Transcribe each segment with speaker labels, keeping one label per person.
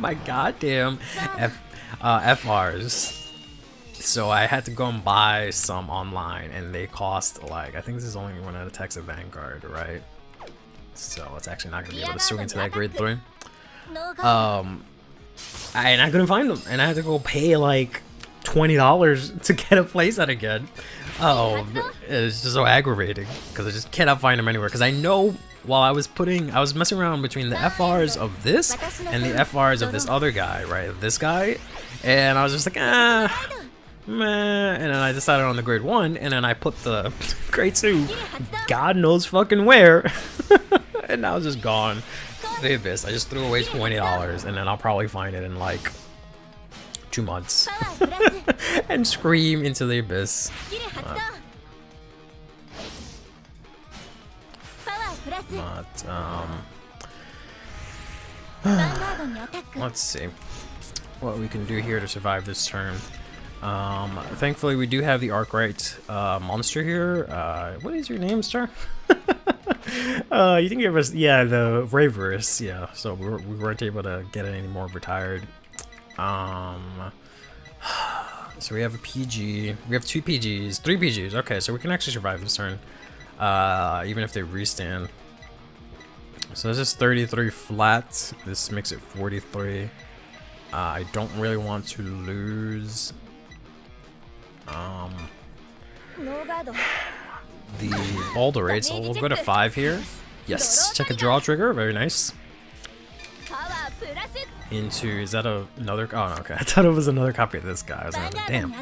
Speaker 1: my goddamn FRs. So I had to go and buy some online, and they cost like, I think this is only one at a Texas Vanguard, right? So it's actually not gonna be able to swing into that grade 3. And I couldn't find them, and I had to go pay like $20 to get a playset again. Oh, it's just so aggravating because I just cannot find them anywhere. Because I know while I was messing around between the FRs of this and the FRs of this other guy, right? This guy, and I was just like, meh. And then I decided on the grade 1, and then I put the grade 2, God knows fucking where, and now it's just gone. The abyss. I just threw away $20, and then I'll probably find it in like 2 months and scream into the abyss. Let's see what we can do here to survive this turn. Thankfully we do have the Arkwright monster here. What is your name, sir? You think it was, yeah, the Raverous, yeah. So we weren't able to get it anymore retired. So we have a PG, we have 2 PGs, 3 PGs. Okay, so we can actually survive this turn, even if they restand. So this is 33 flat. This makes it 43. I don't really want to lose the boulder rate, so we'll go to 5 here. Yes, check a draw trigger, very nice. Into, is that another, oh no, okay, I thought it was another copy of this guy. I was like, damn.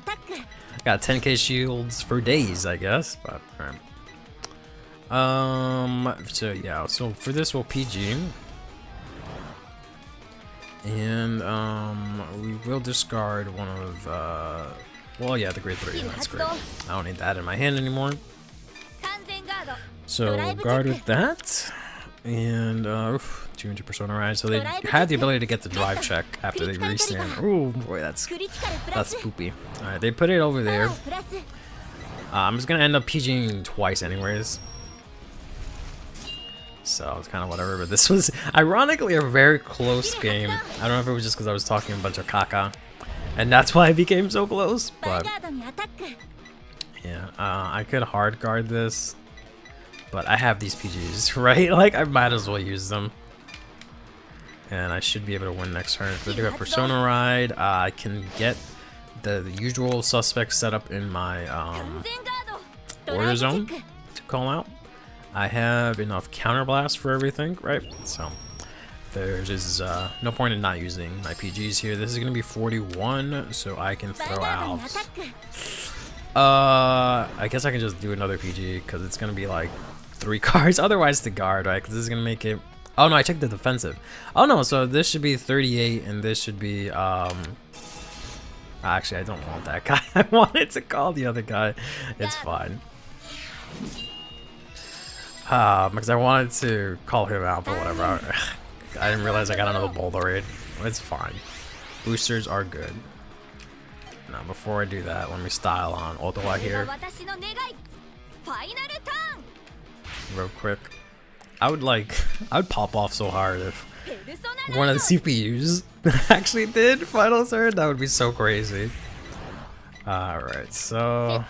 Speaker 1: Got 10k shields for days, I guess, but alright. So yeah, so for this we'll PG. And we will discard one of well, yeah, the grade 3, that's great. I don't need that in my hand anymore. So guard with that, and 200 Persona Ride. So they had the ability to get the drive check after they restand. Oh boy, that's poopy. All right, they put it over there. I'm just gonna end up PGing twice anyways. So it's kind of whatever. But this was ironically a very close game. I don't know if it was just because I was talking a bunch of caca, and that's why it became so close. But yeah, I could hard guard this. But I have these PGs, right? Like, I might as well use them. And I should be able to win next turn. If they do have Persona Ride, I can get the usual suspects set up in my order zone to call out. I have enough counterblast for everything, right? So there's just no point in not using my PGs here. This is going to be 41, so I can throw out... I guess I can just do another PG because it's going to be like 3 cards otherwise to guard, right? Because this is gonna make it, oh no, I checked the defensive. Oh no, so this should be 38 and this should be actually I don't want that guy. I wanted to call the other guy. It's fine, because I wanted to call him out, but whatever. I didn't realize I got another boulder raid. It's fine, boosters are good. Now before I do that, let me style on Ottawa here real quick. I would pop off so hard if one of the CPUs actually did final turn. That would be so crazy. Alright, so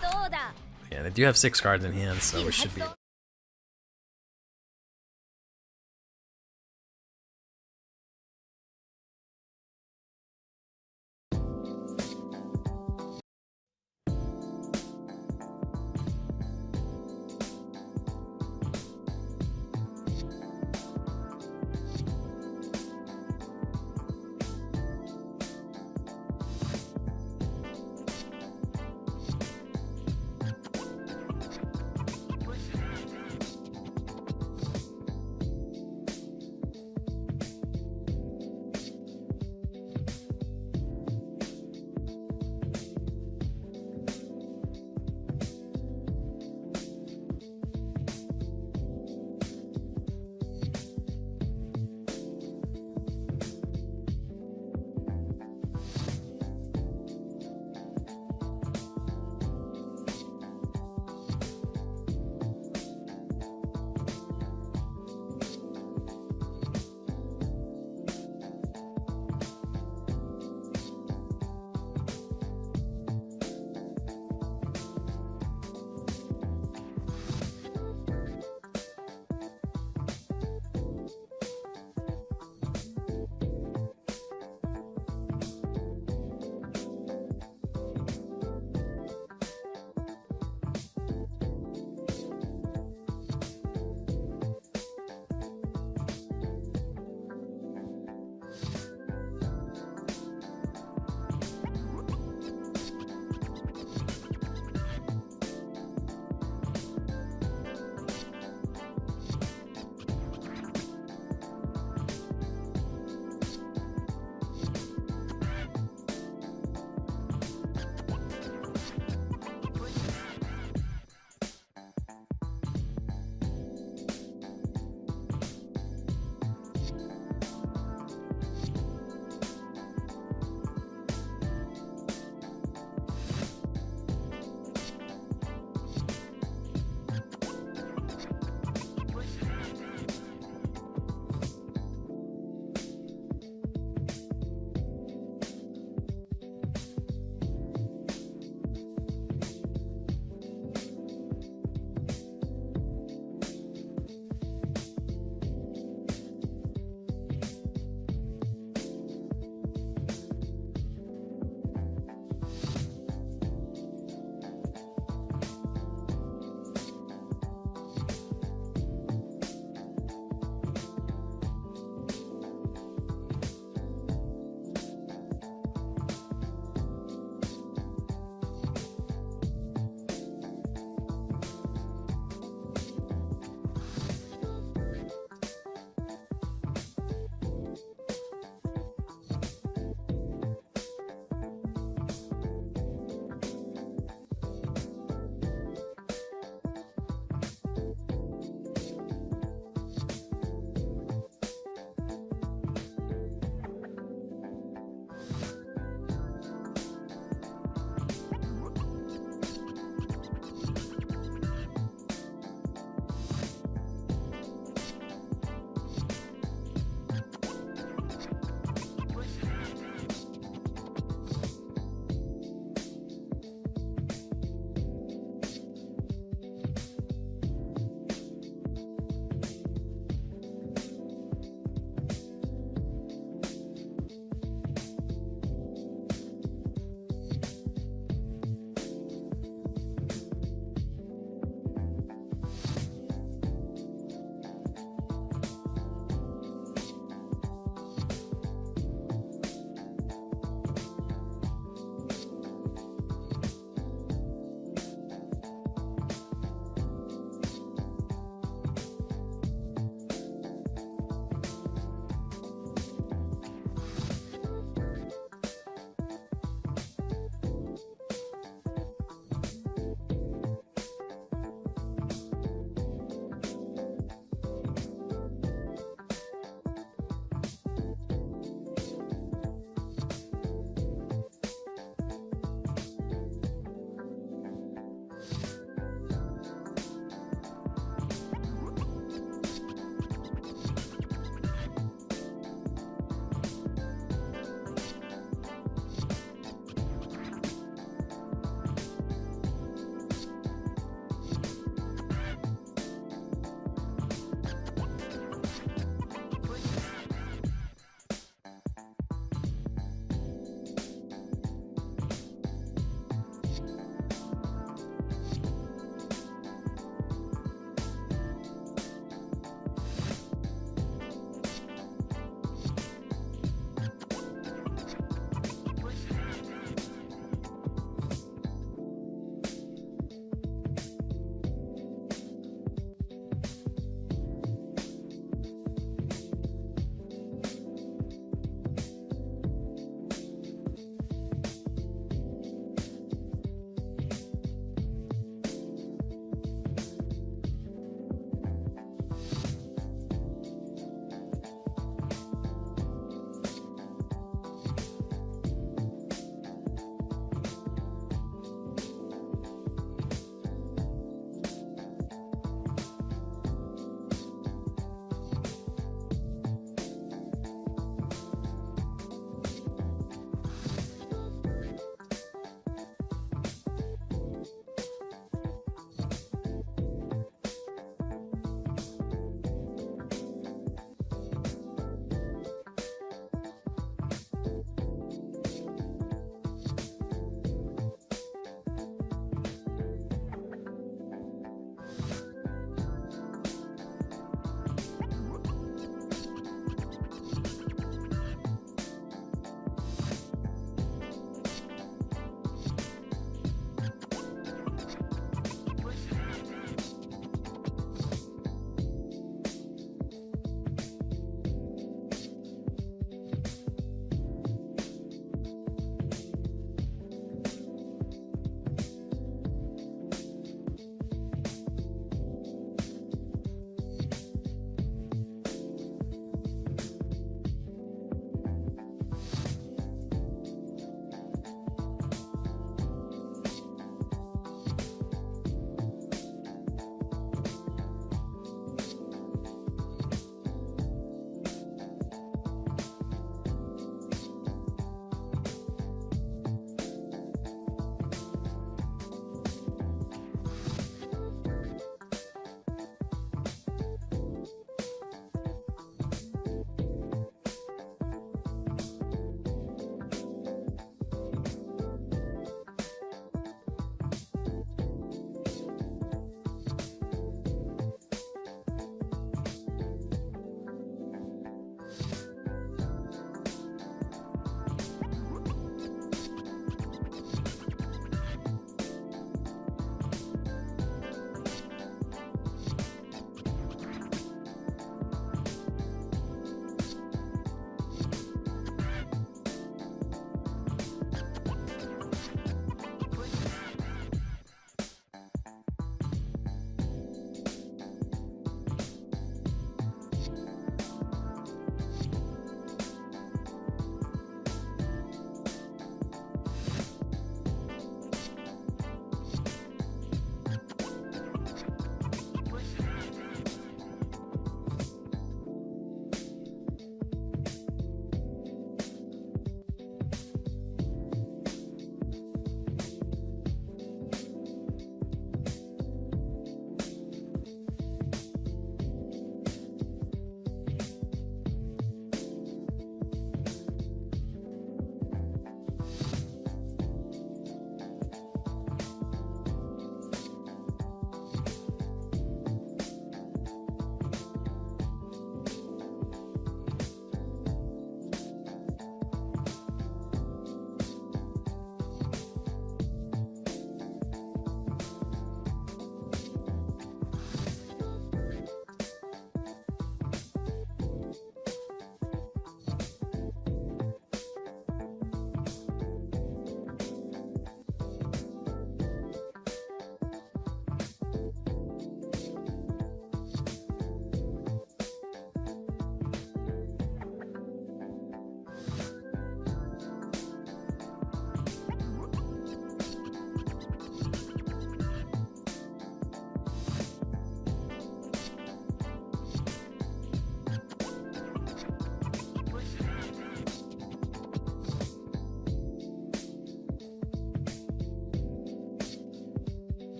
Speaker 1: yeah, they do have 6 cards in hand, so we should be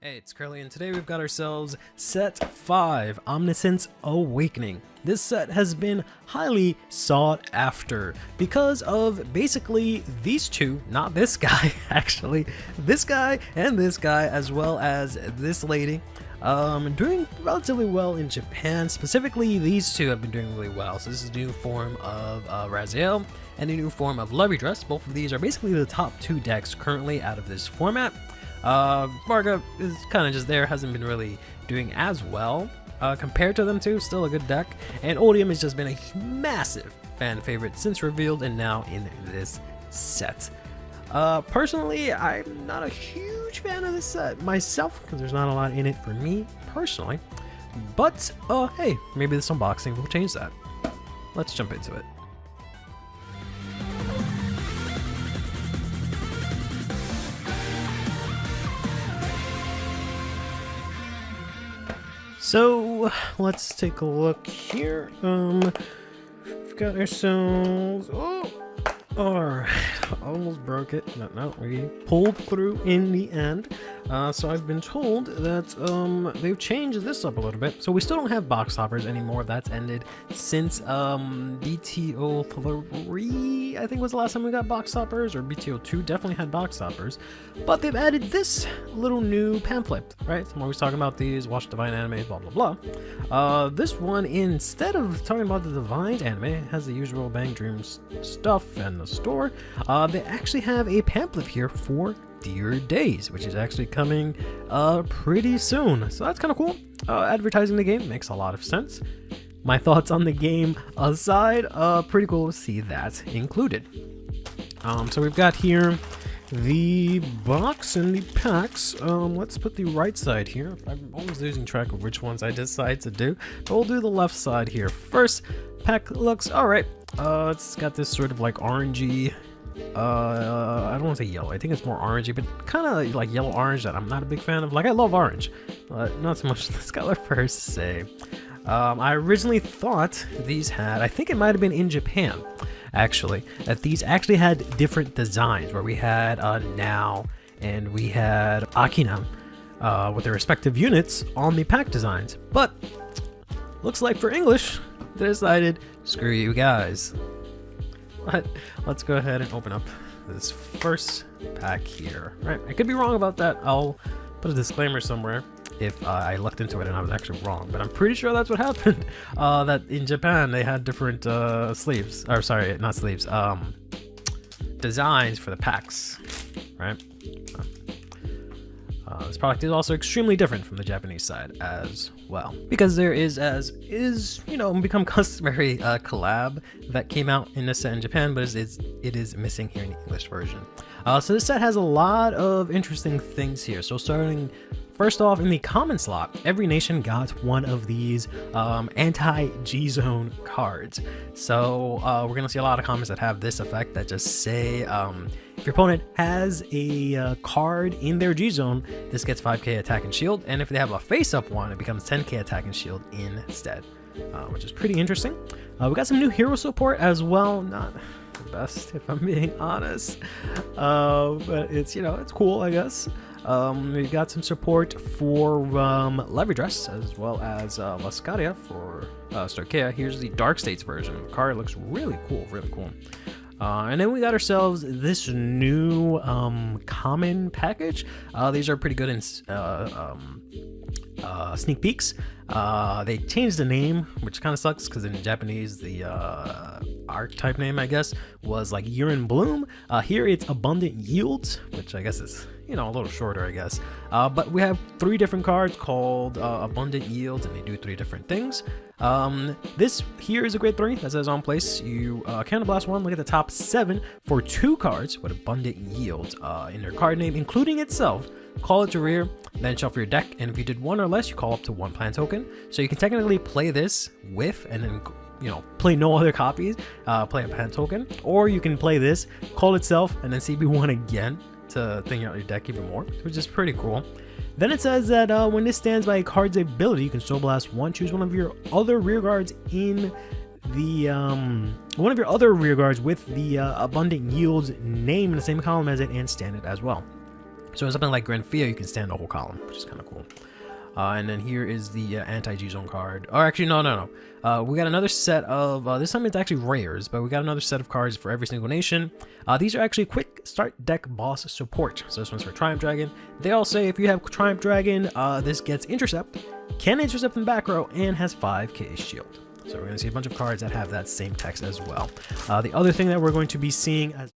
Speaker 1: Hey, it's Curly, and today we've got ourselves Set 5, Omniscience Awakening. This set has been highly sought after because of basically these two, not this guy, actually, this guy and this guy, as well as this lady, doing relatively well in Japan. Specifically, these two have been doing really well. So this is a new form of Raziel and a new form of Levy Dress. Both of these are basically the top two decks currently out of this format. Marga is kind of just there, hasn't been really doing as well compared to them two, still a good deck. And Odium has just been a massive fan favorite since revealed and now in this set. Personally, I'm not a huge fan of this set myself because there's not a lot in it for me personally. But, hey, maybe this unboxing will change that. Let's jump into it. So let's take a look here. We've got ourselves. Alright, almost broke it. No, we pulled through in the end. So I've been told that they've changed this up a little bit. So we still don't have box toppers anymore. That's ended since BTO 3, I think was the last time we got box toppers, or BTO 2 definitely had box toppers. But they've added this little new pamphlet, right? So I'm always talking about these, watch Divine anime, blah blah blah. This one, instead of talking about the Divine anime, it has the usual Bang Dreams stuff and the store. They actually have a pamphlet here for Dear Days, which is actually coming pretty soon. So that's kind of cool. Advertising the game makes a lot of sense. My thoughts on the game aside, pretty cool to see that included. So we've got here the box and the packs. Let's put the right side here. I'm always losing track of which ones I decide to do, but we'll do the left side here first. Pack looks alright. It's got this sort of like orangey, I don't want to say yellow, I think it's more orangey, but kind of like yellow orange that I'm not a big fan of. Like, I love orange, but not so much this color per se. I originally thought these had, I think it might have been in Japan actually, that these actually had different designs, where we had Now and we had Akina with their respective units on the pack designs. But looks like for English they decided, screw you guys. But let's go ahead and open up this first pack here. Right, I could be wrong about that. I'll put a disclaimer somewhere if I looked into it and I was actually wrong, but I'm pretty sure that's what happened. That in Japan they had different sleeves, or sorry, not sleeves, designs for the packs, right? This product is also extremely different from the Japanese side as well, because there is, as is, you know, become customary, collab that came out in this set in Japan, but it is missing here in the English version. So this set has a lot of interesting things here. So starting first off, in the common slot, every nation got one of these anti-G-Zone cards. So we're going to see a lot of comments that have this effect that just say, if your opponent has a card in their G-Zone, this gets 5k attack and shield, and if they have a face-up one, it becomes 10k attack and shield instead, which is pretty interesting. We got some new hero support as well, not the best if I'm being honest, but it's, you know, it's cool, I guess. We've got some support for Levy Dress, as well as Lascaria for Starkea. Here's the Dark States version. The card looks really cool, really cool. And then we got ourselves this new common package. These are pretty good in sneak peeks. They changed the name, which kind of sucks because in Japanese the archetype name, I guess, was like Year in Bloom. Here it's Abundant Yields, which I guess is, you know, a little shorter, I guess. But we have 3 different cards called Abundant Yields, and they do 3 different things. This here is a grade 3 that says on place. You counterblast 1, look at the top 7 for 2 cards with Abundant Yields in their card name, including itself. Call it to rear, then shuffle your deck, and if you did 1 or less, you call up to 1 plan token. So you can technically play this with, and then, you know, play no other copies, play a plan token, or you can play this, call itself, and then CB1 again to thin out your deck even more, which is pretty cool. Then it says that when this stands by a card's ability, you can Soul Blast 1, choose one of your other rear guards in the one of your other rear guards with the Abundant Yields name in the same column as it, and stand it as well. So something like Granfia, you can stand the whole column, which is kind of cool. And then here is the anti-G-Zone card. Or actually, no. We got another set of, this time it's actually rares, but we got another set of cards for every single nation. These are actually quick start deck boss support. So this one's for Triumph Dragon. They all say if you have Triumph Dragon, this gets intercept, can intercept in back row, and has 5k shield. So we're going to see a bunch of cards that have that same text as well. The other thing that we're going to be seeing as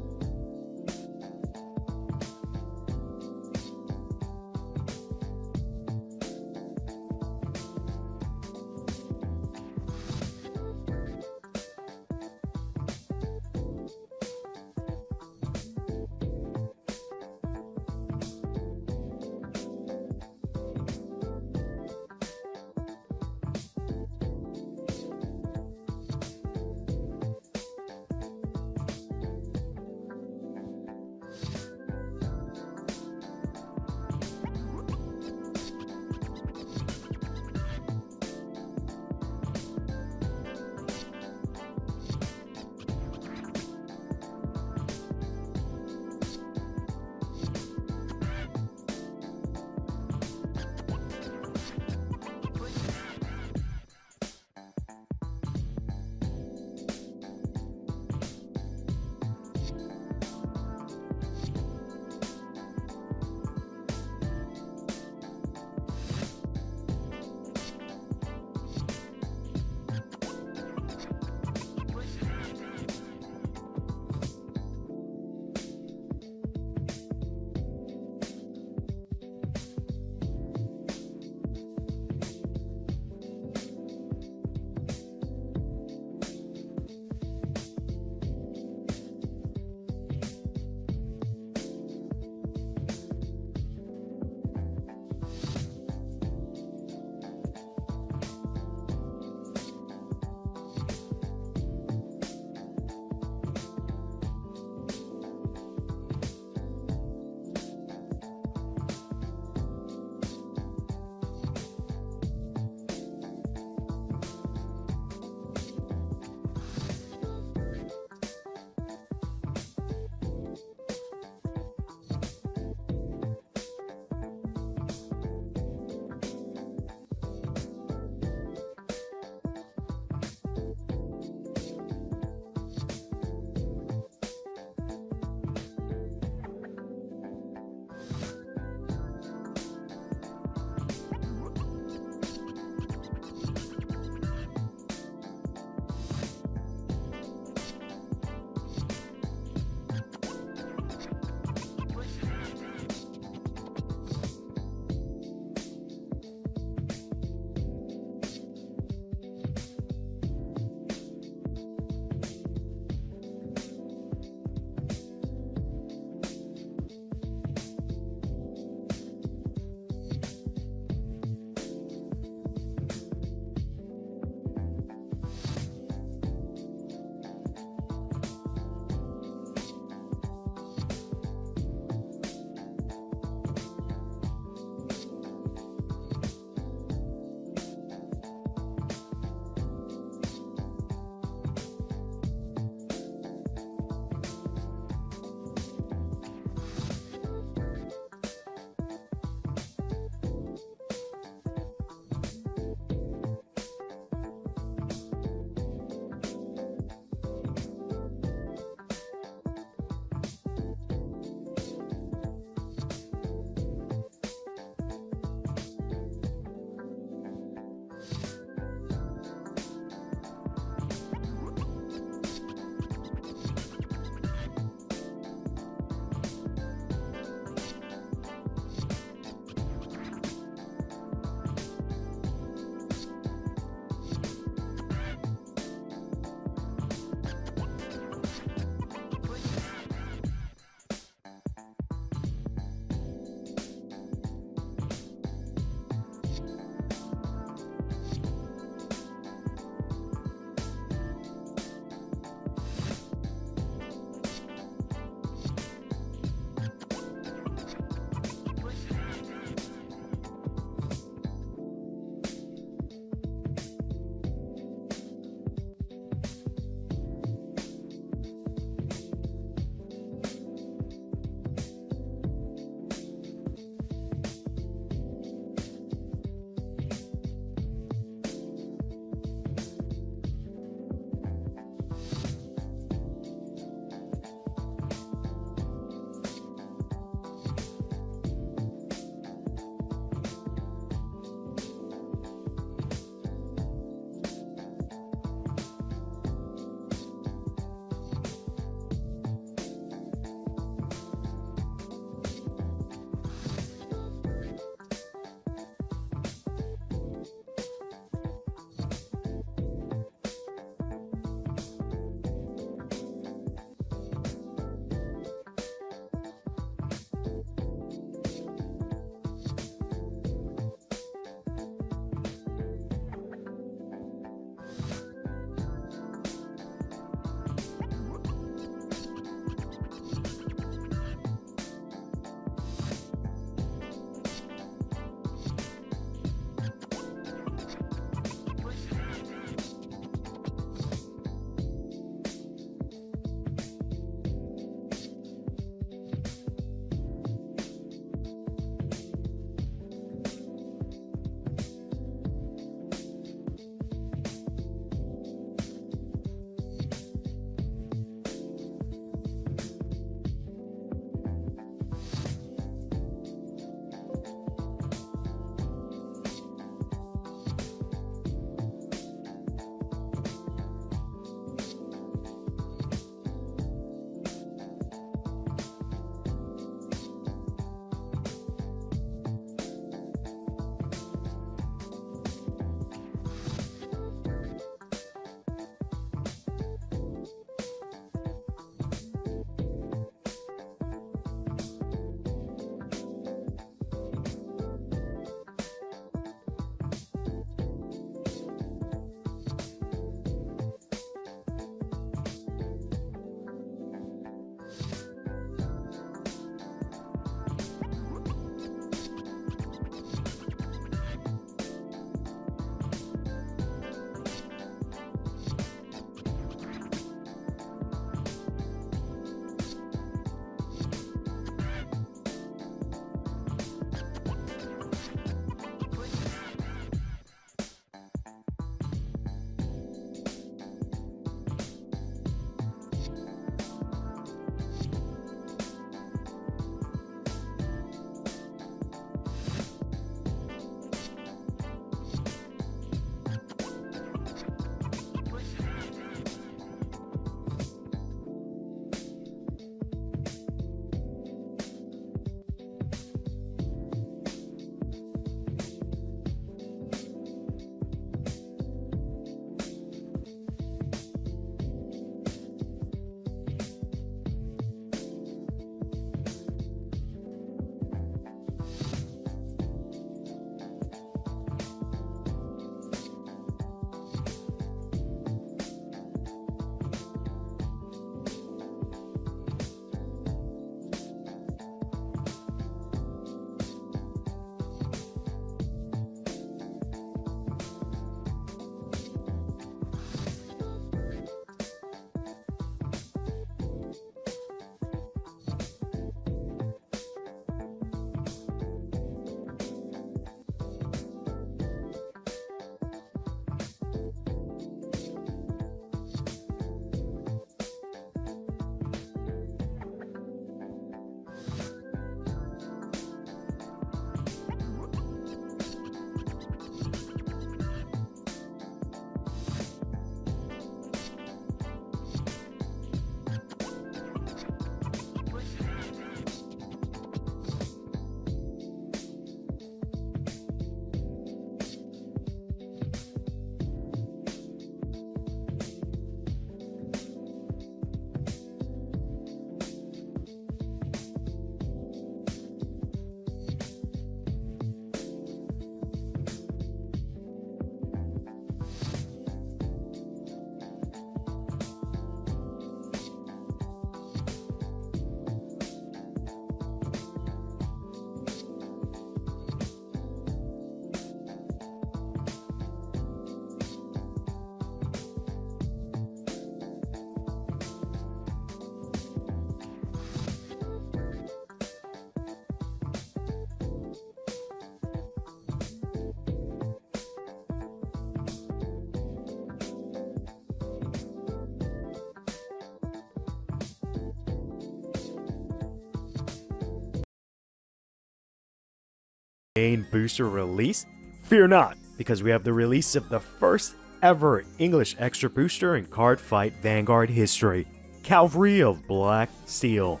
Speaker 2: main booster release? Fear not, because we have the release of the first ever English extra booster in card fight Vanguard history, Cavalry of Black Steel.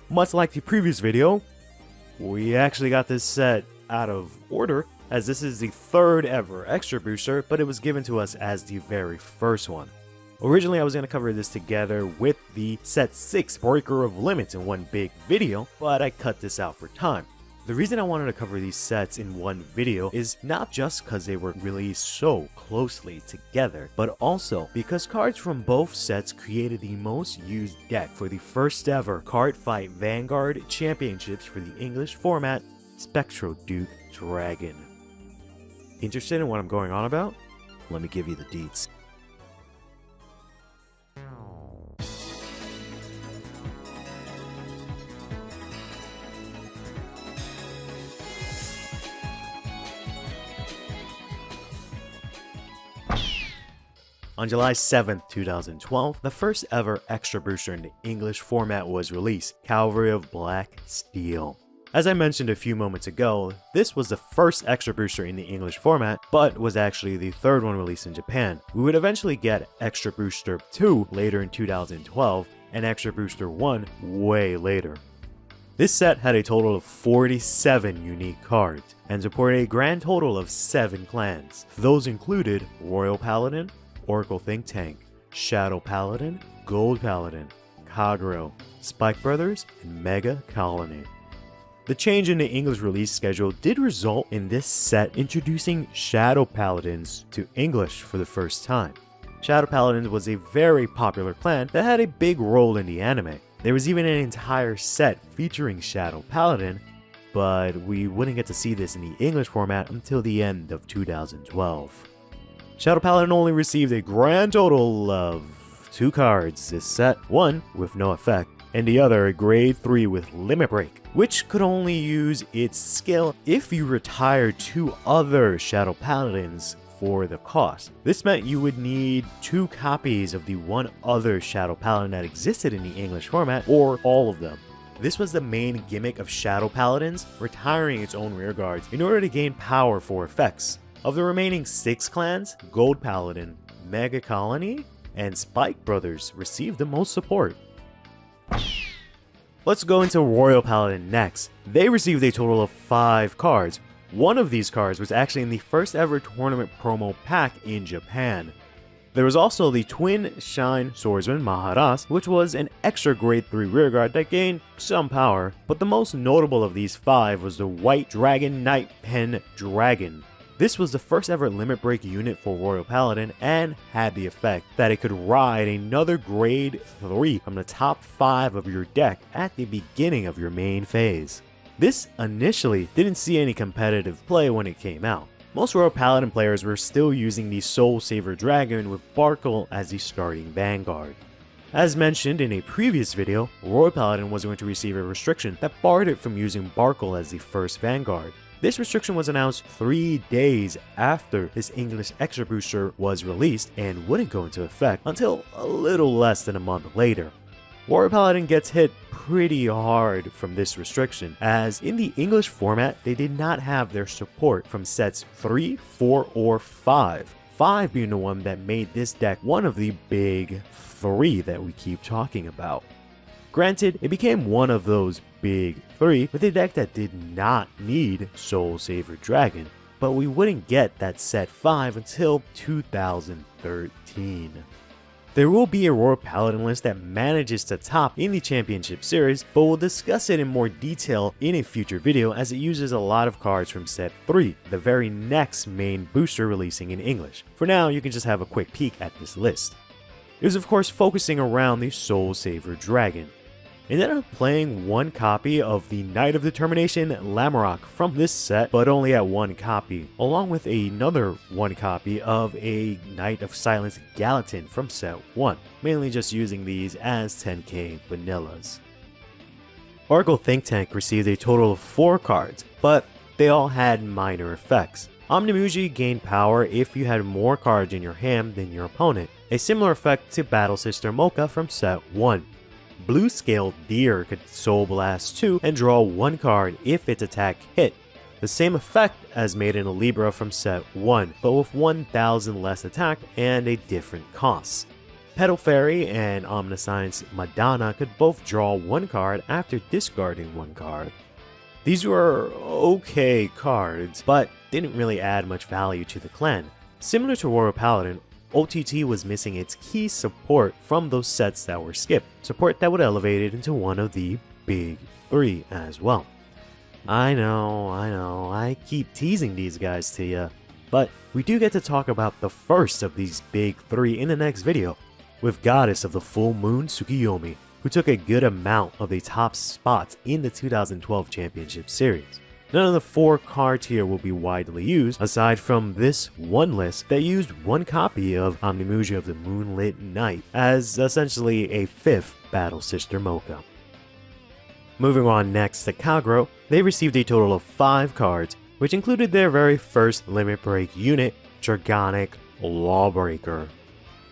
Speaker 2: Much like the previous video, we actually got this set out of order, as this is the third ever extra booster, but it was given to us as the very first one. Originally, I was going to cover this together with the set 6 Breaker of Limits in one big video, but I cut this out for time. The reason I wanted to cover these sets in one video is not just because they were released so closely together, but also because cards from both sets created the most used deck for the first ever Card Fight Vanguard Championships for the English format, Spectro Duke Dragon. Interested in what I'm going on about? Let me give you the deets. On July 7th, 2012, the first ever extra booster in the English format was released, Cavalry of Black Steel. As I mentioned a few moments ago, this was the first extra booster in the English format, but was actually the third one released in Japan. We would eventually get Extra Booster 2 later in 2012, and Extra Booster 1 way later. This set had a total of 47 unique cards, and supported a grand total of 7 clans. Those included Royal Paladin, Oracle Think Tank, Shadow Paladin, Gold Paladin, Kagero, Spike Brothers, and Mega Colony. The change in the English release schedule did result in this set introducing Shadow Paladins to English for the first time. Shadow Paladins was a very popular clan that had a big role in the anime. There was even an entire set featuring Shadow Paladin, but we wouldn't get to see this in the English format until the end of 2012. Shadow Paladin only received a grand total of 2 cards this set, one with no effect, and the other a grade 3 with Limit Break, which could only use its skill if you retired 2 other Shadow Paladins for the cost. This meant you would need 2 copies of the one other Shadow Paladin that existed in the English format, or all of them. This was the main gimmick of Shadow Paladins, retiring its own rearguards in order to gain power for effects. Of the remaining 6 clans, Gold Paladin, Mega Colony, and Spike Brothers received the most support. Let's go into Royal Paladin next. They received a total of 5 cards. One of these cards was actually in the first ever tournament promo pack in Japan. There was also the Twin Shine Swordsman Maharas, which was an extra grade 3 rearguard that gained some power, but the most notable of these 5 was the White Dragon Knight Pen Dragon. This was the first ever Limit Break unit for Royal Paladin and had the effect that it could ride another grade 3 from the top 5 of your deck at the beginning of your main phase. This initially didn't see any competitive play when it came out. Most Royal Paladin players were still using the Soul Saver Dragon with Barkle as the starting vanguard. As mentioned in a previous video, Royal Paladin was going to receive a restriction that barred it from using Barkle as the first vanguard. This restriction was announced 3 days after this English extra booster was released and wouldn't go into effect until a little less than a month later. Royal Paladin gets hit pretty hard from this restriction, as in the English format they did not have their support from sets 3, 4, or 5. 5 being the one that made this deck one of the big 3 that we keep talking about. Granted, it became one of those big 3 with a deck that did not need Soul Saver Dragon, but we wouldn't get that set 5 until 2013. There will be a Royal Paladin list that manages to top in the Championship Series, but we'll discuss it in more detail in a future video as it uses a lot of cards from set 3, the very next main booster releasing in English. For now, you can just have a quick peek at this list. It was of course focusing around the Soul Saver Dragon. Ended up playing 1 copy of the Knight of Determination Lamarok from this set, but only at 1 copy, along with another 1 copy of a Knight of Silence Gallatin from set 1, mainly just using these as 10k vanillas. Oracle Think Tank received a total of 4 cards, but they all had minor effects. Omnimuji gained power if you had more cards in your hand than your opponent, a similar effect to Battle Sister Mocha from set 1. Blue Scaled Deer could Soul Blast 2 and draw 1 card if its attack hit. The same effect as made in a Libra from set 1, but with 1,000 less attack and a different cost. Petal Fairy and Omniscience Madonna could both draw one card after discarding one card. These were okay cards, but didn't really add much value to the clan. Similar to Royal Paladin, OTT was missing its key support from those sets that were skipped, support that would elevate it into one of the big three as well. I know, I keep teasing these guys to you, but we do get to talk about the first of these big three in the next video, with Goddess of the Full Moon Tsukiyomi, who took a good amount of the top spots in the 2012 Championship Series. None of the 4 cards here will be widely used, aside from this one list that used one copy of Omnimusia of the Moonlit Night as essentially a 5th Battle Sister Mocha. Moving on next to Kagero, they received a total of 5 cards, which included their very first Limit Break unit, Dragonic Lawbreaker.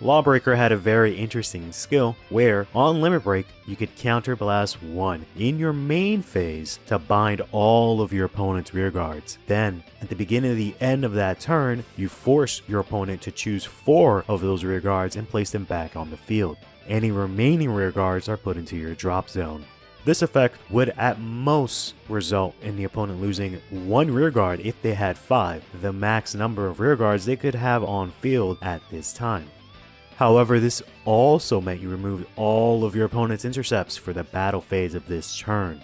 Speaker 2: Lawbreaker had a very interesting skill where, on Limit Break, you could counterblast 1 in your main phase to bind all of your opponent's rearguards. Then, at the beginning of the end of that turn, you force your opponent to choose 4 of those rearguards and place them back on the field. Any remaining rearguards are put into your drop zone. This effect would at most result in the opponent losing 1 rearguard if they had 5, the max number of rearguards they could have on field at this time. However, this also meant you removed all of your opponent's intercepts for the battle phase of this turn.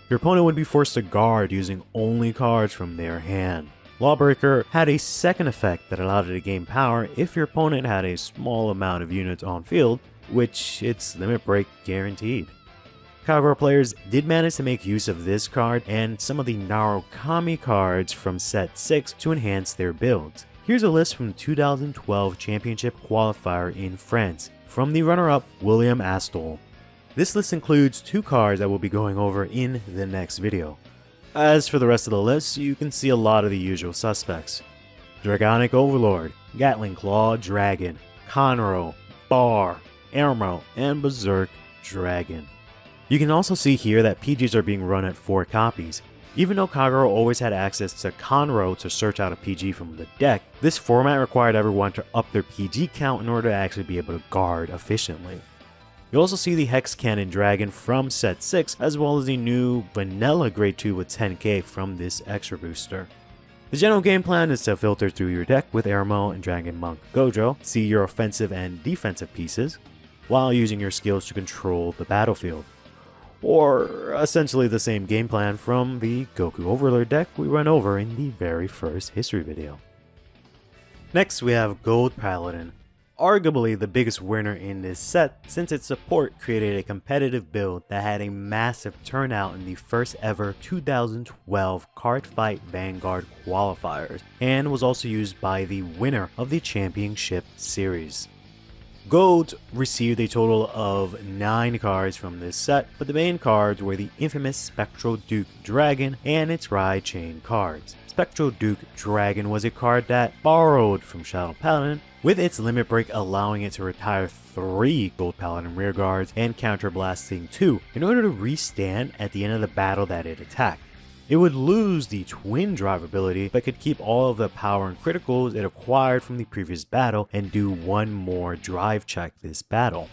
Speaker 2: Your opponent would be forced to guard using only cards from their hand. Lawbreaker had a second effect that allowed it to gain power if your opponent had a small amount of units on field, which its Limit Break guaranteed. Kagero players did manage to make use of this card and some of the Narukami cards from set 6 to enhance their builds. Here's a list from 2012 Championship Qualifier in France, from the runner-up William Astol. This list includes 2 cards that we'll be going over in the next video. As for the rest of the list, you can see a lot of the usual suspects. Dragonic Overlord, Gatling Claw Dragon, Conroe, Bar, Ermo, and Berserk Dragon. You can also see here that PGs are being run at 4 copies. Even though Kagero always had access to Conroe to search out a PG from the deck, this format required everyone to up their PG count in order to actually be able to guard efficiently. You'll also see the Hex Cannon Dragon from set 6, as well as the new Vanilla Grade 2 with 10k from this extra booster. The general game plan is to filter through your deck with Ermo and Dragon Monk Gojo, see your offensive and defensive pieces, while using your skills to control the battlefield. Or essentially the same game plan from the Goku Overlord deck we went over in the very first history video. Next we have Gold Paladin, arguably the biggest winner in this set since its support created a competitive build that had a massive turnout in the first ever 2012 Cardfight Vanguard qualifiers and was also used by the winner of the Championship Series. Gold received a total of 9 cards from this set, but the main cards were the infamous Spectral Duke Dragon and its Ride Chain cards. Spectral Duke Dragon was a card that borrowed from Shadow Paladin, with its Limit Break allowing it to retire 3 Gold Paladin rearguards and counterblasting 2 in order to restand at the end of the battle that it attacked. It would lose the Twin Drive ability, but could keep all of the power and criticals it acquired from the previous battle and do one more drive check this battle.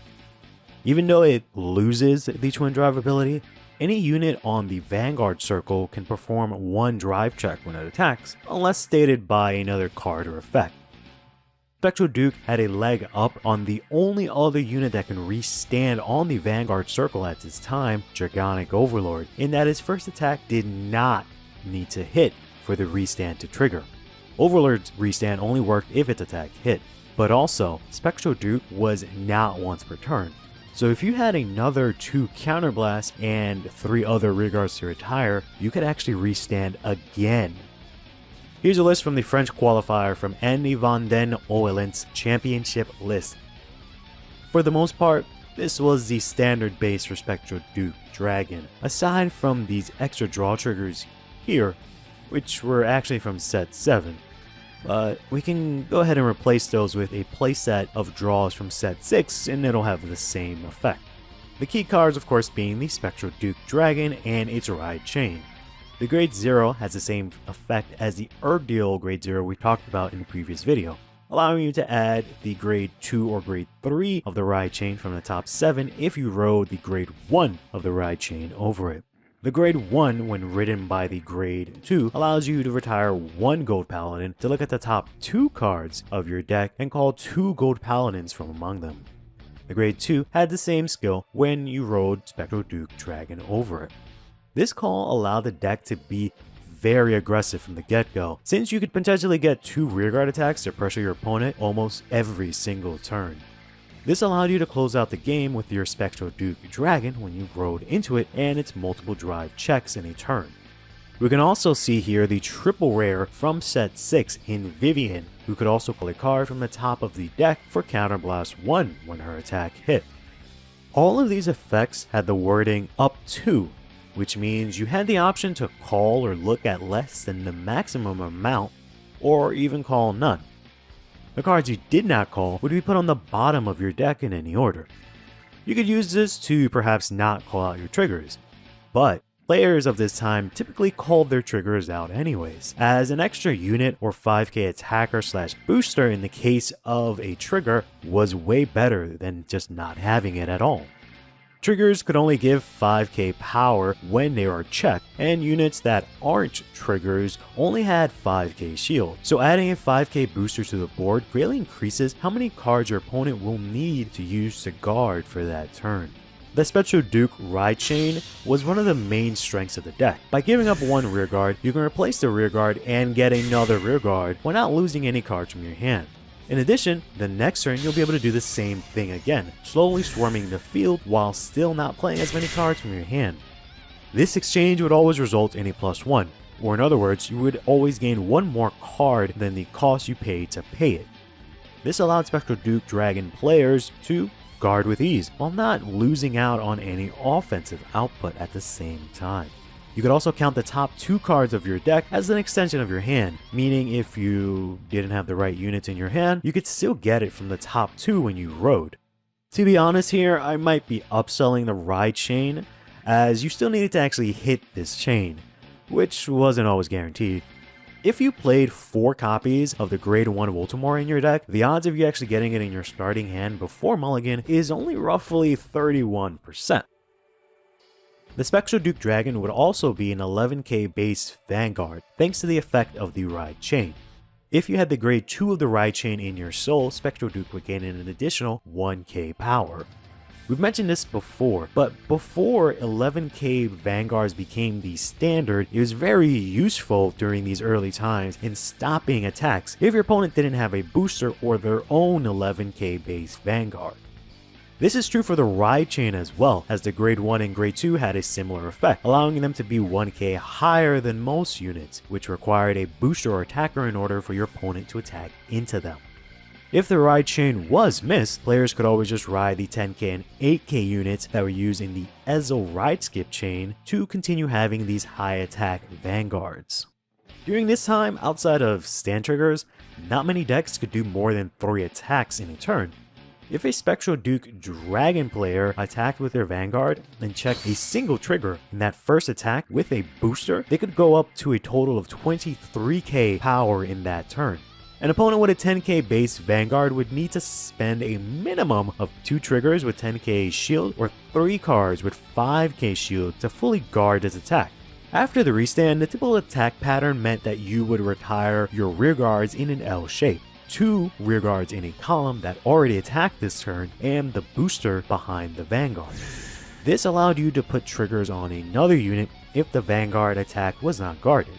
Speaker 2: Even though it loses the Twin Drive ability, any unit on the Vanguard circle can perform one drive check when it attacks, unless stated by another card or effect. Spectral Duke had a leg up on the only other unit that can restand on the Vanguard circle at this time, Dragonic Overlord, in that his first attack did not need to hit for the restand to trigger. Overlord's restand only worked if its attack hit, but also Spectral Duke was not once per turn. So if you had another 2 counterblasts and 3 other rearguards to retire, you could actually restand again. Here's a list from the French qualifier from Andy van den Oelent's Championship list. For the most part, this was the standard base for Spectral Duke Dragon, aside from these extra draw triggers here, which were actually from set 7. But we can go ahead and replace those with a playset of draws from set 6 and it'll have the same effect. The key cards of course being the Spectral Duke Dragon and its Ride Chain. The grade 0 has the same effect as the Ergdeal grade 0 we talked about in the previous video, allowing you to add the grade 2 or grade 3 of the ride chain from the top 7 if you rode the grade 1 of the ride chain over it. The grade 1, when ridden by the grade 2, allows you to retire 1 gold paladin to look at the top 2 cards of your deck and call 2 gold paladins from among them. The grade 2 had the same skill when you rode Spectral Duke Dragon over it. This call allowed the deck to be very aggressive from the get-go, since you could potentially get 2 rearguard attacks to pressure your opponent almost every single turn. This allowed you to close out the game with your Spectral Duke Dragon when you rode into it and its multiple drive checks in a turn. We can also see here the triple rare from set 6 in Vivian, who could also pull a card from the top of the deck for Counterblast 1 when her attack hit. All of these effects had the wording up to, which means you had the option to call or look at less than the maximum amount, or even call none. The cards you did not call would be put on the bottom of your deck in any order. You could use this to perhaps not call out your triggers, but players of this time typically called their triggers out anyways, as an extra unit or 5k attacker / booster in the case of a trigger was way better than just not having it at all. Triggers could only give 5k power when they are checked, and units that aren't triggers only had 5k shield, so adding a 5k booster to the board greatly increases how many cards your opponent will need to use to guard for that turn. The Spectral Duke Ride Chain was one of the main strengths of the deck. By giving up 1 rearguard, you can replace the rearguard and get another rearguard while not losing any cards from your hand. In addition, the next turn you'll be able to do the same thing again, slowly swarming the field while still not playing as many cards from your hand. This exchange would always result in a +1, or in other words, you would always gain 1 more card than the cost you paid to pay it. This allowed Spectral Duke Dragon players to guard with ease, while not losing out on any offensive output at the same time. You could also count the top 2 cards of your deck as an extension of your hand, meaning if you didn't have the right units in your hand, you could still get it from the top 2 when you rode. To be honest here, I might be upselling the ride chain, as you still needed to actually hit this chain, which wasn't always guaranteed. If you played 4 copies of the grade 1 Woltimore in your deck, the odds of you actually getting it in your starting hand before Mulligan is only roughly 31%. The Spectral Duke Dragon would also be an 11k base Vanguard, thanks to the effect of the Ride Chain. If you had the grade 2 of the Ride Chain in your soul, Spectral Duke would gain an additional 1k power. We've mentioned this before, but before 11k Vanguards became the standard, it was very useful during these early times in stopping attacks if your opponent didn't have a booster or their own 11k base Vanguard. This is true for the Ride Chain as well, as the grade 1 and grade 2 had a similar effect, allowing them to be 1k higher than most units, which required a booster or attacker in order for your opponent to attack into them. If the Ride Chain was missed, players could always just ride the 10k and 8k units that were used in the Ezel Ride Skip chain to continue having these high attack Vanguards. During this time, outside of stand triggers, not many decks could do more than 3 attacks in a turn. If a Spectral Duke Dragon player attacked with their Vanguard and checked a single trigger in that first attack with a booster, they could go up to a total of 23k power in that turn. An opponent with a 10k base Vanguard would need to spend a minimum of 2 triggers with 10k shield or 3 cards with 5k shield to fully guard this attack. After the restand, the typical attack pattern meant that you would retire your rearguards in an L shape. 2 rearguards in a column that already attacked this turn, and the booster behind the Vanguard. This allowed you to put triggers on another unit if the Vanguard attack was not guarded.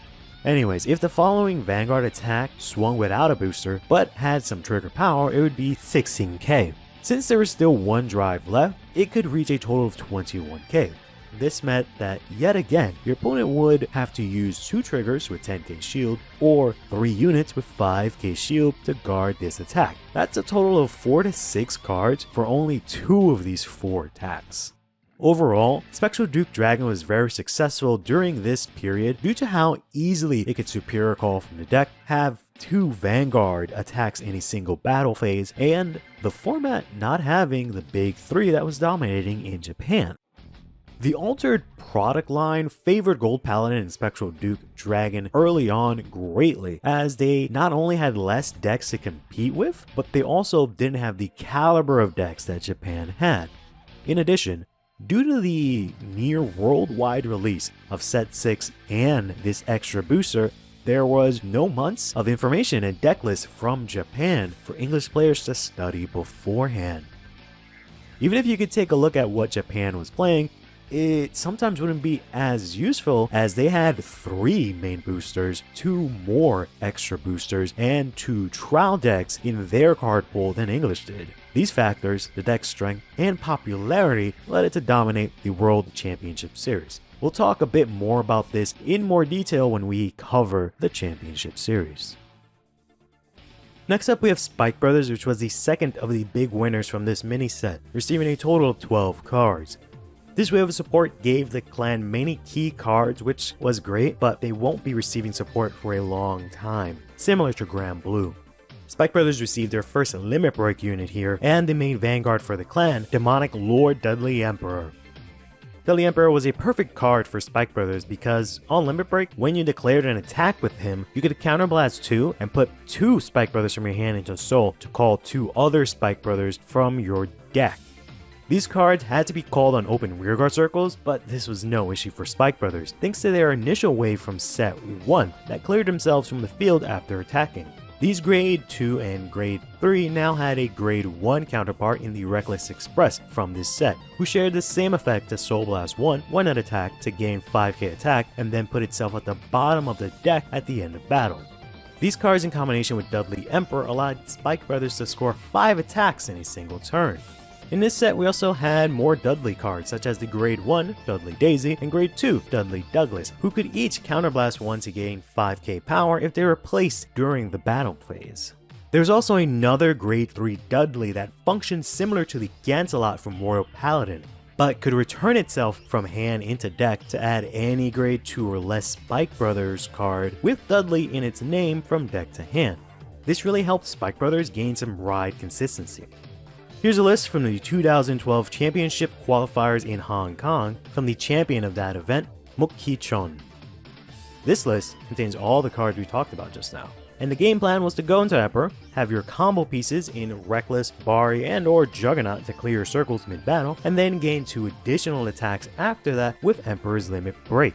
Speaker 2: Anyways, if the following Vanguard attack swung without a booster but had some trigger power, it would be 16k. Since there was still 1 drive left, it could reach a total of 21k. This meant that, yet again, your opponent would have to use 2 triggers with 10k shield or 3 units with 5k shield to guard this attack. That's a total of 4 to 6 cards for only 2 of these 4 attacks. Overall, Spectral Duke Dragon was very successful during this period due to how easily it could superior call from the deck, have 2 Vanguard attacks in a single battle phase, and the format not having the big 3 that was dominating in Japan. The altered product line favored Gold Paladin and Spectral Duke Dragon early on greatly, as they not only had less decks to compete with, but they also didn't have the caliber of decks that Japan had. In addition, due to the near worldwide release of Set 6 and this extra booster, there was no months of information and deck lists from Japan for English players to study beforehand. Even if you could take a look at what Japan was playing, it sometimes wouldn't be as useful, as they had 3 main boosters, 2 more extra boosters, and 2 trial decks in their card pool than English did. These factors, the deck strength and popularity, led it to dominate the World Championship Series. We'll talk a bit more about this in more detail when we cover the Championship Series. Next up we have Spike Brothers, which was the second of the big winners from this mini set, receiving a total of 12 cards. This wave of support gave the clan many key cards, which was great, but they won't be receiving support for a long time, similar to Grand Blue. Spike Brothers received their first limit break unit here, and the main vanguard for the clan, Demonic Lord Dudley Emperor. Dudley Emperor was a perfect card for Spike Brothers because on limit break, when you declared an attack with him, you could counterblast 2 and put 2 Spike Brothers from your hand into soul to call 2 other Spike Brothers from your deck. These cards had to be called on open rearguard circles, but this was no issue for Spike Brothers, thanks to their initial wave from set 1 that cleared themselves from the field after attacking. These grade 2 and grade 3 now had a grade 1 counterpart in the Reckless Express from this set, who shared the same effect as Soul Blast 1 when at attack to gain 5k attack and then put itself at the bottom of the deck at the end of battle. These cards in combination with Dudley Emperor allowed Spike Brothers to score 5 attacks in a single turn. In this set, we also had more Dudley cards, such as the Grade 1 Dudley Daisy and Grade 2 Dudley Douglas, who could each counterblast 1 to gain 5k power if they were placed during the battle phase. There's also another Grade 3 Dudley that functions similar to the Gantelot from Royal Paladin, but could return itself from hand into deck to add any Grade 2 or less Spike Brothers card with Dudley in its name from deck to hand. This really helped Spike Brothers gain some ride consistency. Here's a list from the 2012 Championship qualifiers in Hong Kong from the champion of that event, Muk Ki-chon. This list contains all the cards we talked about just now, and the game plan was to go into Emperor, have your combo pieces in Reckless, Bari, and or Juggernaut to clear your circles mid-battle, and then gain 2 additional attacks after that with Emperor's Limit Break.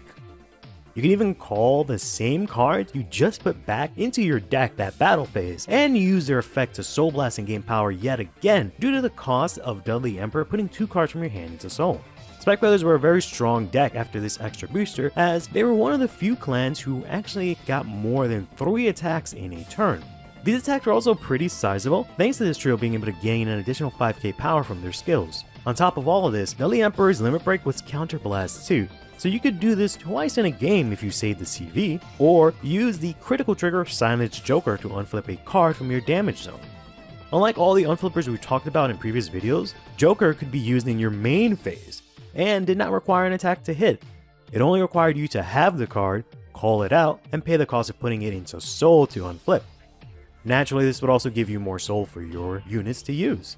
Speaker 2: You can even call the same cards you just put back into your deck that battle phase, and use their effect to Soul Blast and gain power yet again due to the cost of Dudley Emperor putting 2 cards from your hand into Soul. Spike Brothers were a very strong deck after this extra booster, as they were one of the few clans who actually got more than 3 attacks in a turn. These attacks were also pretty sizable, thanks to this trio being able to gain an additional 5k power from their skills. On top of all of this, Dudley Emperor's Limit Break was Counterblast too, so you could do this twice in a game if you save the CV, or use the critical trigger Silence Joker to unflip a card from your damage zone. Unlike all the unflippers we talked about in previous videos, Joker could be used in your main phase, and did not require an attack to hit. It only required you to have the card, call it out, and pay the cost of putting it into Soul to unflip. Naturally, this would also give you more Soul for your units to use.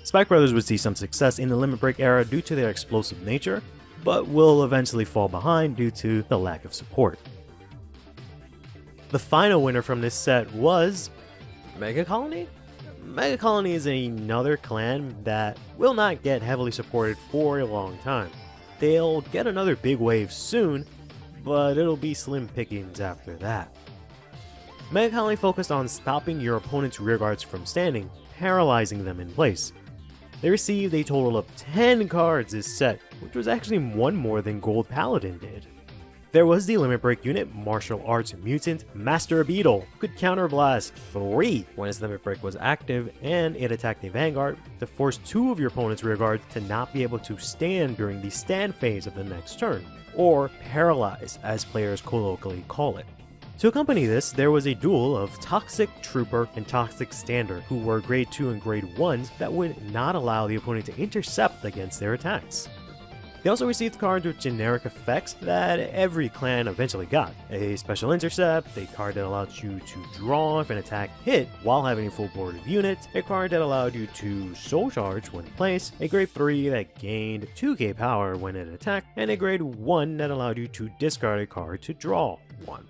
Speaker 2: Spike Brothers would see some success in the Limit Break era due to their explosive nature, but will eventually fall behind due to the lack of support. The final winner from this set was Mega Colony? Mega Colony is another clan that will not get heavily supported for a long time. They'll get another big wave soon, but it'll be slim pickings after that. Mega Colony focused on stopping your opponent's rearguards from standing, paralyzing them in place. They received a total of 10 cards this set, which was actually 1 more than Gold Paladin did. There was the Limit Break unit, Martial Arts Mutant Master Beetle, could counterblast 3 when its Limit Break was active, and it attacked a Vanguard to force 2 of your opponent's rearguards to not be able to stand during the stand phase of the next turn, or paralyze as players colloquially call it. To accompany this, there was a duel of Toxic Trooper and Toxic Stander, who were grade 2 and grade 1s that would not allow the opponent to intercept against their attacks. They also received cards with generic effects that every clan eventually got. A special intercept, a card that allowed you to draw if an attack hit while having a full board of units, a card that allowed you to soul charge when placed, a grade 3 that gained 2k power when it attacked, and a grade 1 that allowed you to discard a card to draw 1.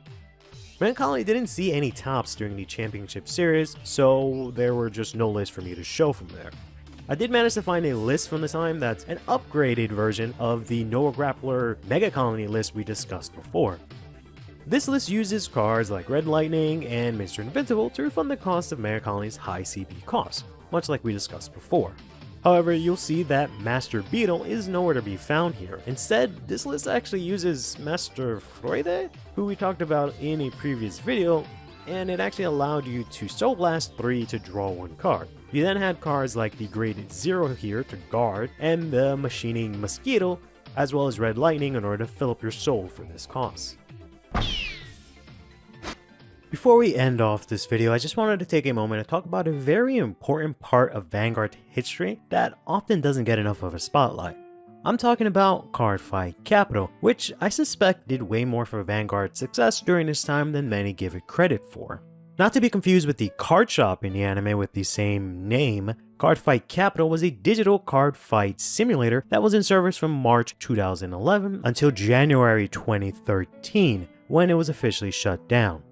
Speaker 2: Grand Colony didn't see any tops during the championship series, so there were just no lists for me to show from there. I did manage to find a list from the time that's an upgraded version of the Noah Grappler Mega Colony list we discussed before. This list uses cards like Red Lightning and Mr. Invincible to refund the cost of Mega Colony's high CP cost, much like we discussed before. However, you'll see that Master Beetle is nowhere to be found here. Instead, this list actually uses Master Freude, who we talked about in a previous video, and it actually allowed you to Soul Blast 3 to draw 1 card. You then had cards like the grade 0 here to guard, and the Machining Mosquito, as well as Red Lightning in order to fill up your soul for this cost. Before we end off this video, I just wanted to take a moment to talk about a very important part of Vanguard history that often doesn't get enough of a spotlight. I'm talking about Cardfight Capital, which I suspect did way more for Vanguard's success during this time than many give it credit for. Not to be confused with the card shop in the anime with the same name, Cardfight Capital was a digital card fight simulator that was in service from March 2011 until January 2013, when it was officially shut down.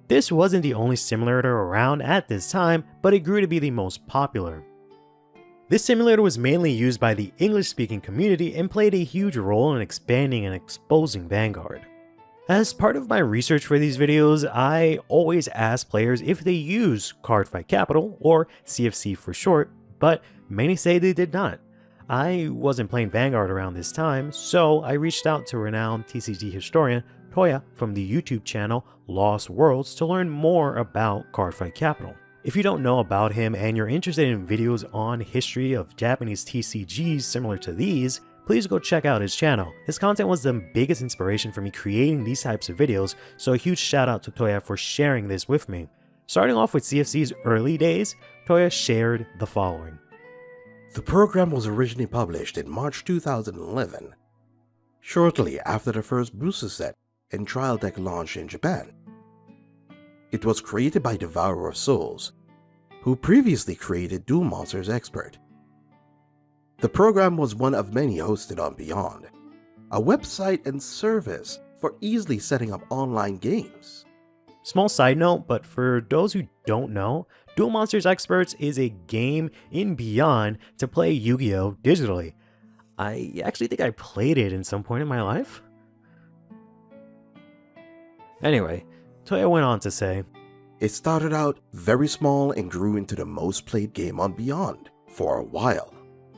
Speaker 2: This wasn't the only simulator around at this time, but it grew to be the most popular. This simulator was mainly used by the English-speaking community and played a huge role in expanding and exposing Vanguard. As part of my research for these videos, I always ask players if they use Cardfight Capital, or CFC for short, but many say they did not. I wasn't playing Vanguard around this time, so I reached out to renowned TCG historian Toya from the YouTube channel Lost Worlds to learn more about Cardfight Capital. If you don't know about him and you're interested in videos on history of Japanese TCGs similar to these, please go check out his channel. His content was the biggest inspiration for me creating these types of videos, so a huge shout out to Toya for sharing this with me. Starting off with CFC's early days, Toya shared the following.
Speaker 3: The program was originally published in March 2011, shortly after the first booster set and trial deck launched in Japan. It was created by Devourer of Souls, who previously created Duel Monsters Expert. The program was one of many hosted on Beyond, a website and service for easily setting up online games.
Speaker 2: Small side note, but for those who don't know, Duel Monsters Experts is a game in Beyond to play Yu-Gi-Oh! Digitally. I actually think I played it in some point in my life. Anyway, Toya went on to say,
Speaker 3: It started out very small and grew into the most played game on Beyond for a while.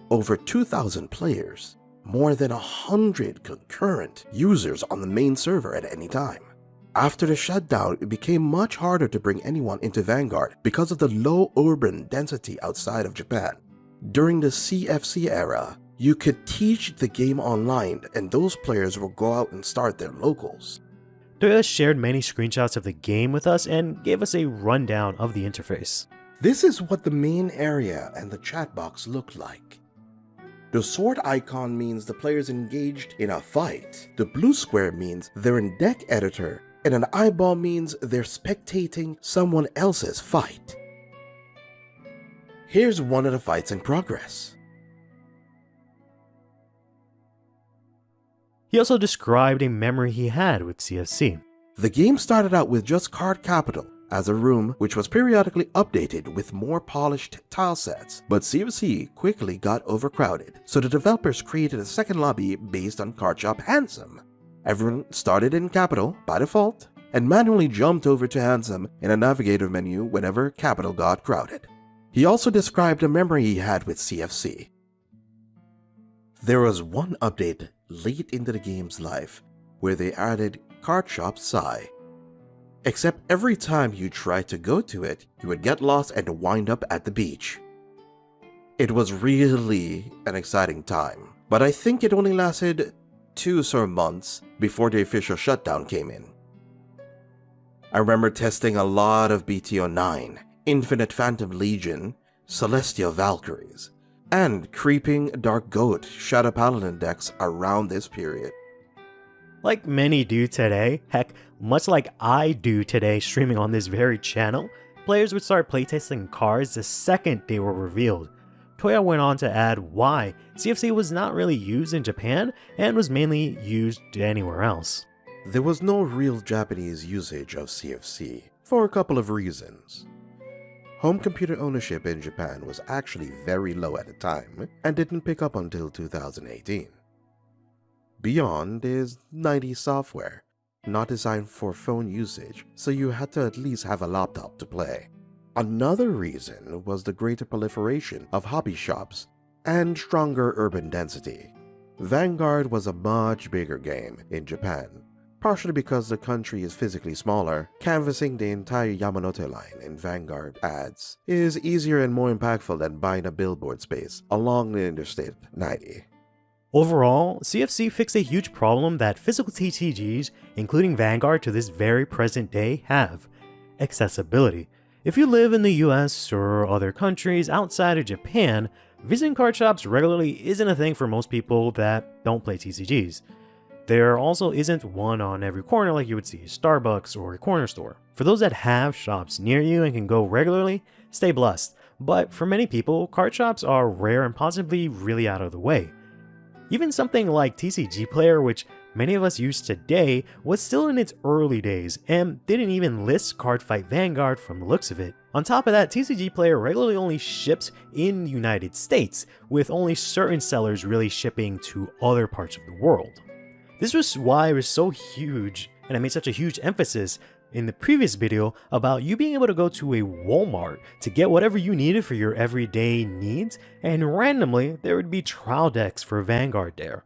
Speaker 3: Over 2,000 players, more than 100 concurrent users on the main server at any time. After the shutdown, it became much harder to bring anyone into Vanguard because of the low urban density outside of Japan. During the CFC era, you could teach the game online and those players will go out and start their locals.
Speaker 2: Toya shared many screenshots of the game with us and gave us a rundown of the interface.
Speaker 3: This is what the main area and the chat box look like. The sword icon means the players engaged in a fight. The blue square means they're in deck editor, and an eyeball means they're spectating someone else's fight. Here's one of the fights in progress.
Speaker 2: He also described a memory he had with CFC.
Speaker 3: The game started out with just Card Capital as a room which was periodically updated with more polished tile sets, but CFC quickly got overcrowded, so the developers created a second lobby based on Card Shop Handsome. Everyone started in Capital by default and manually jumped over to Handsome in a navigator menu whenever Capital got crowded. He also described a memory he had with CFC. There was one update late into the game's life where they added Card Shop Sai. Except every time you tried to go to it, you would get lost and wind up at the beach. It was really an exciting time, but I think it only lasted 2 months before the official shutdown came in. I remember testing a lot of BTO 9, Infinite Phantom Legion, Celestial Valkyries, and creeping Dark Goat Shadow Paladin decks around this period.
Speaker 2: Like many do today, heck, much like I do today streaming on this very channel, players would start playtesting cards the second they were revealed. Toya went on to add why CFC was not really used in Japan and was mainly used anywhere else.
Speaker 3: There was no real Japanese usage of CFC for a couple of reasons. Home computer ownership in Japan was actually very low at the time and didn't pick up until 2018. Beyond is 90s software, not designed for phone usage, so you had to at least have a laptop to play. Another reason was the greater proliferation of hobby shops and stronger urban density. Vanguard was a much bigger game in Japan, partially because the country is physically smaller. Canvassing the entire Yamanote line in Vanguard ads is easier and more impactful than buying a billboard space along the Interstate 90.
Speaker 2: Overall, CFC fixed a huge problem that physical TCGs, including Vanguard to this very present day, have: accessibility. If you live in the US or other countries outside of Japan, visiting card shops regularly isn't a thing for most people that don't play TCGs. There also isn't one on every corner like you would see at Starbucks or a corner store. For those that have shops near you and can go regularly, stay blessed. But for many people, card shops are rare and possibly really out of the way. Even something like TCG Player, which many of us use today, was still in its early days and didn't even list Cardfight Vanguard from the looks of it. On top of that, TCG Player regularly only ships in the United States, with only certain sellers really shipping to other parts of the world. This was why it was so huge, and I made such a huge emphasis in the previous video about you being able to go to a Walmart to get whatever you needed for your everyday needs, and randomly there would be trial decks for Vanguard there.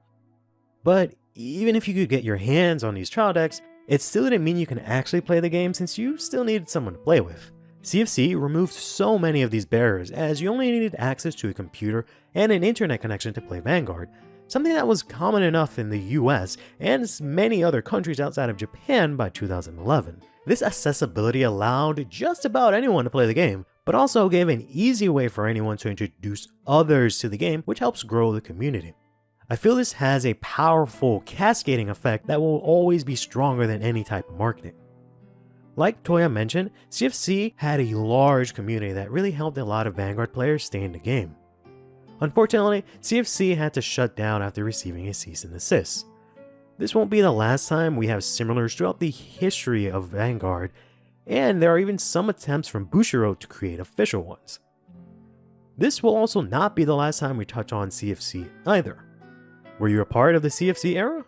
Speaker 2: But even if you could get your hands on these trial decks, it still didn't mean you can actually play the game, since you still needed someone to play with. CFC removed so many of these barriers, as you only needed access to a computer and an internet connection to play Vanguard, something that was common enough in the US and many other countries outside of Japan by 2011. This accessibility allowed just about anyone to play the game, but also gave an easy way for anyone to introduce others to the game, which helps grow the community. I feel this has a powerful cascading effect that will always be stronger than any type of marketing. Like Toya mentioned, CFC had a large community that really helped a lot of Vanguard players stay in the game. Unfortunately, CFC had to shut down after receiving a cease and desist. This won't be the last time we have similars throughout the history of Vanguard, and there are even some attempts from Bushiroad to create official ones. This will also not be the last time we touch on CFC either. Were you a part of the CFC era?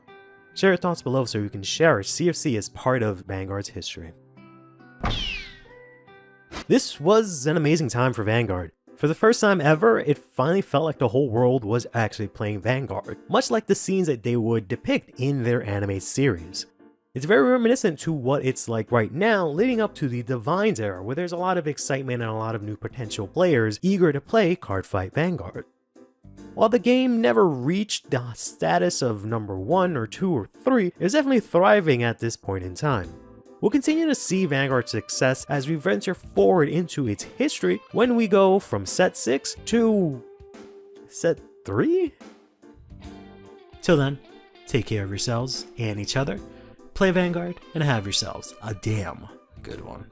Speaker 2: Share your thoughts below so you can share CFC as part of Vanguard's history. This was an amazing time for Vanguard. For the first time ever, it finally felt like the whole world was actually playing Vanguard, much like the scenes that they would depict in their anime series. It's very reminiscent to what it's like right now leading up to the Divines era, where there's a lot of excitement and a lot of new potential players eager to play Cardfight Vanguard. While the game never reached the status of number 1 or 2 or 3, it was definitely thriving at this point in time. We'll continue to see Vanguard's success as we venture forward into its history when we go from set 6 to set 3? Till then, take care of yourselves and each other, play Vanguard, and have yourselves a damn good one.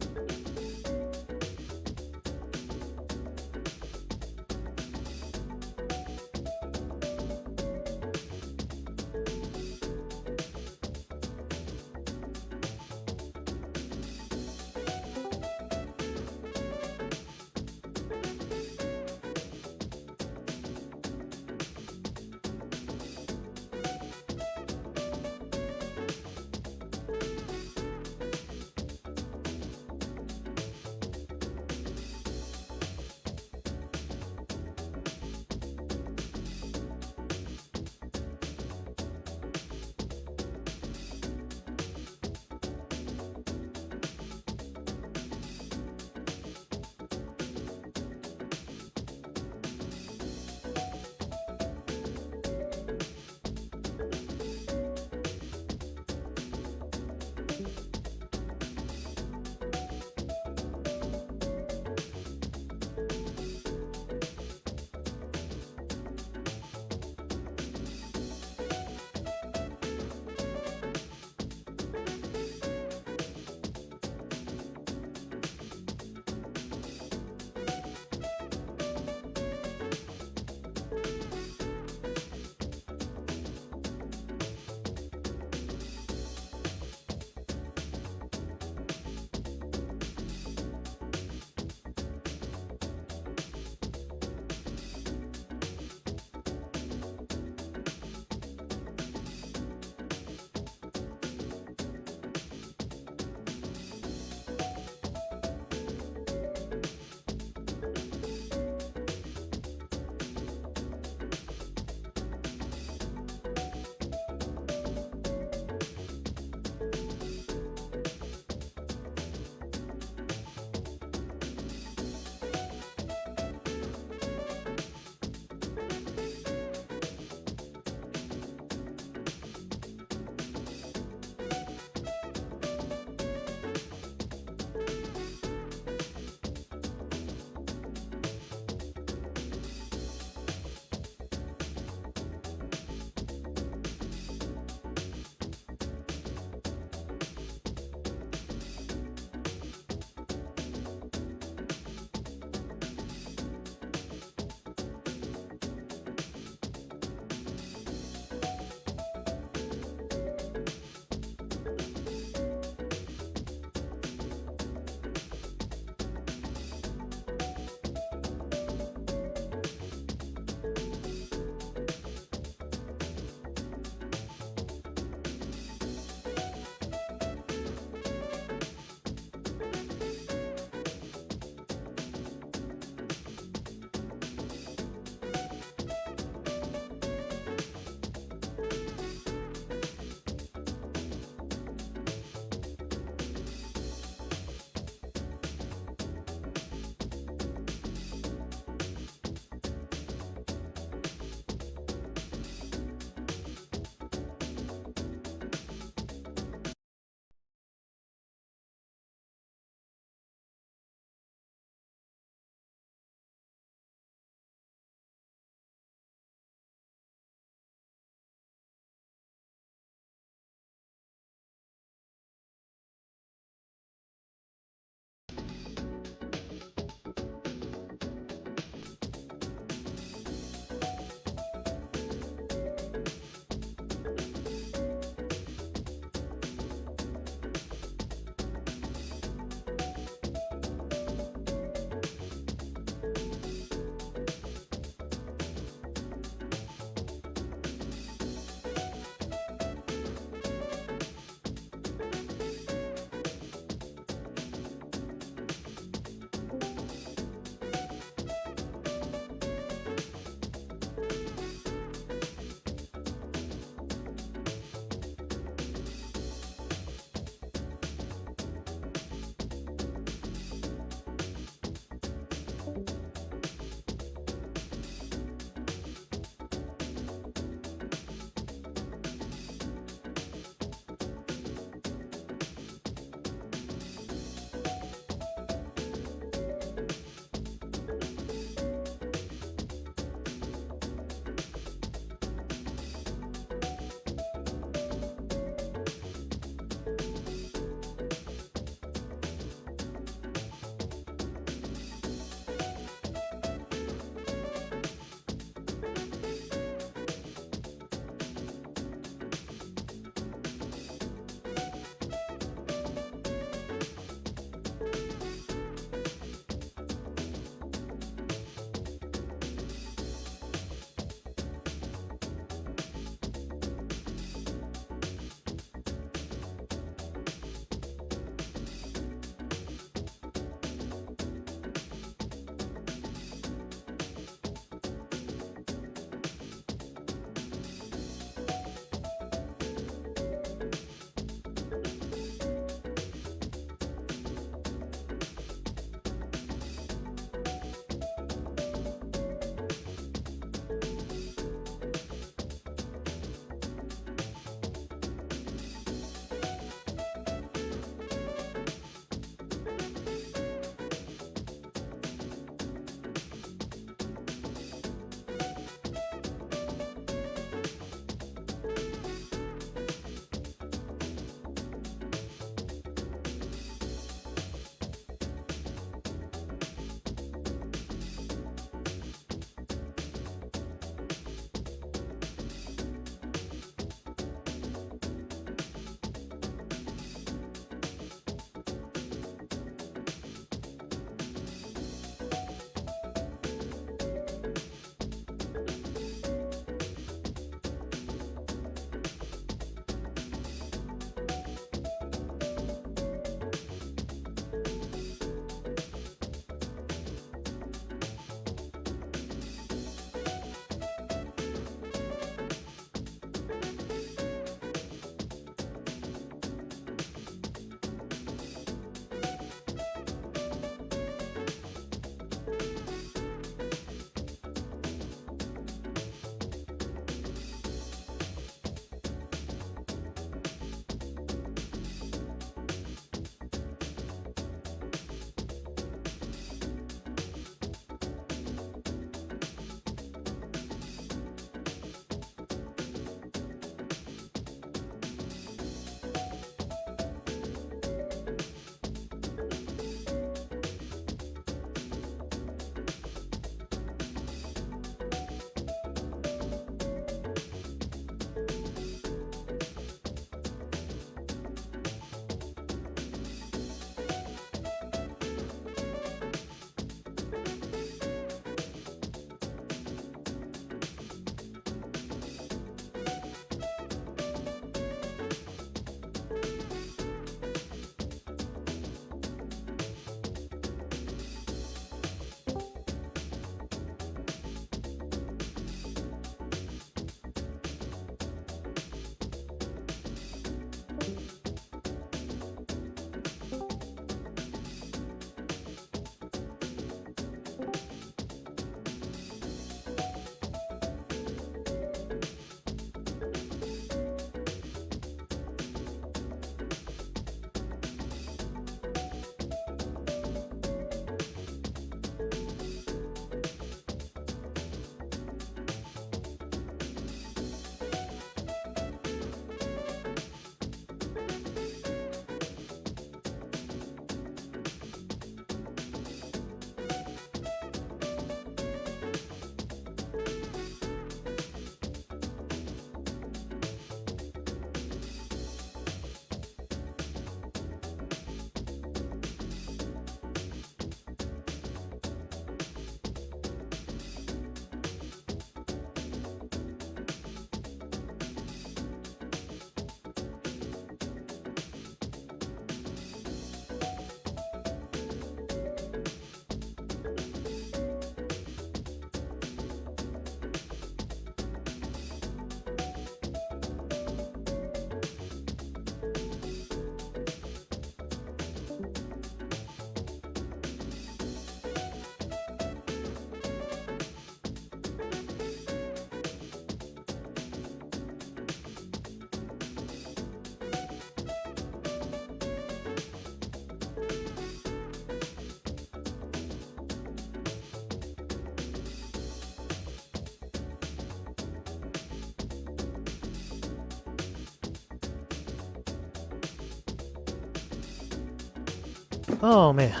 Speaker 1: Oh man,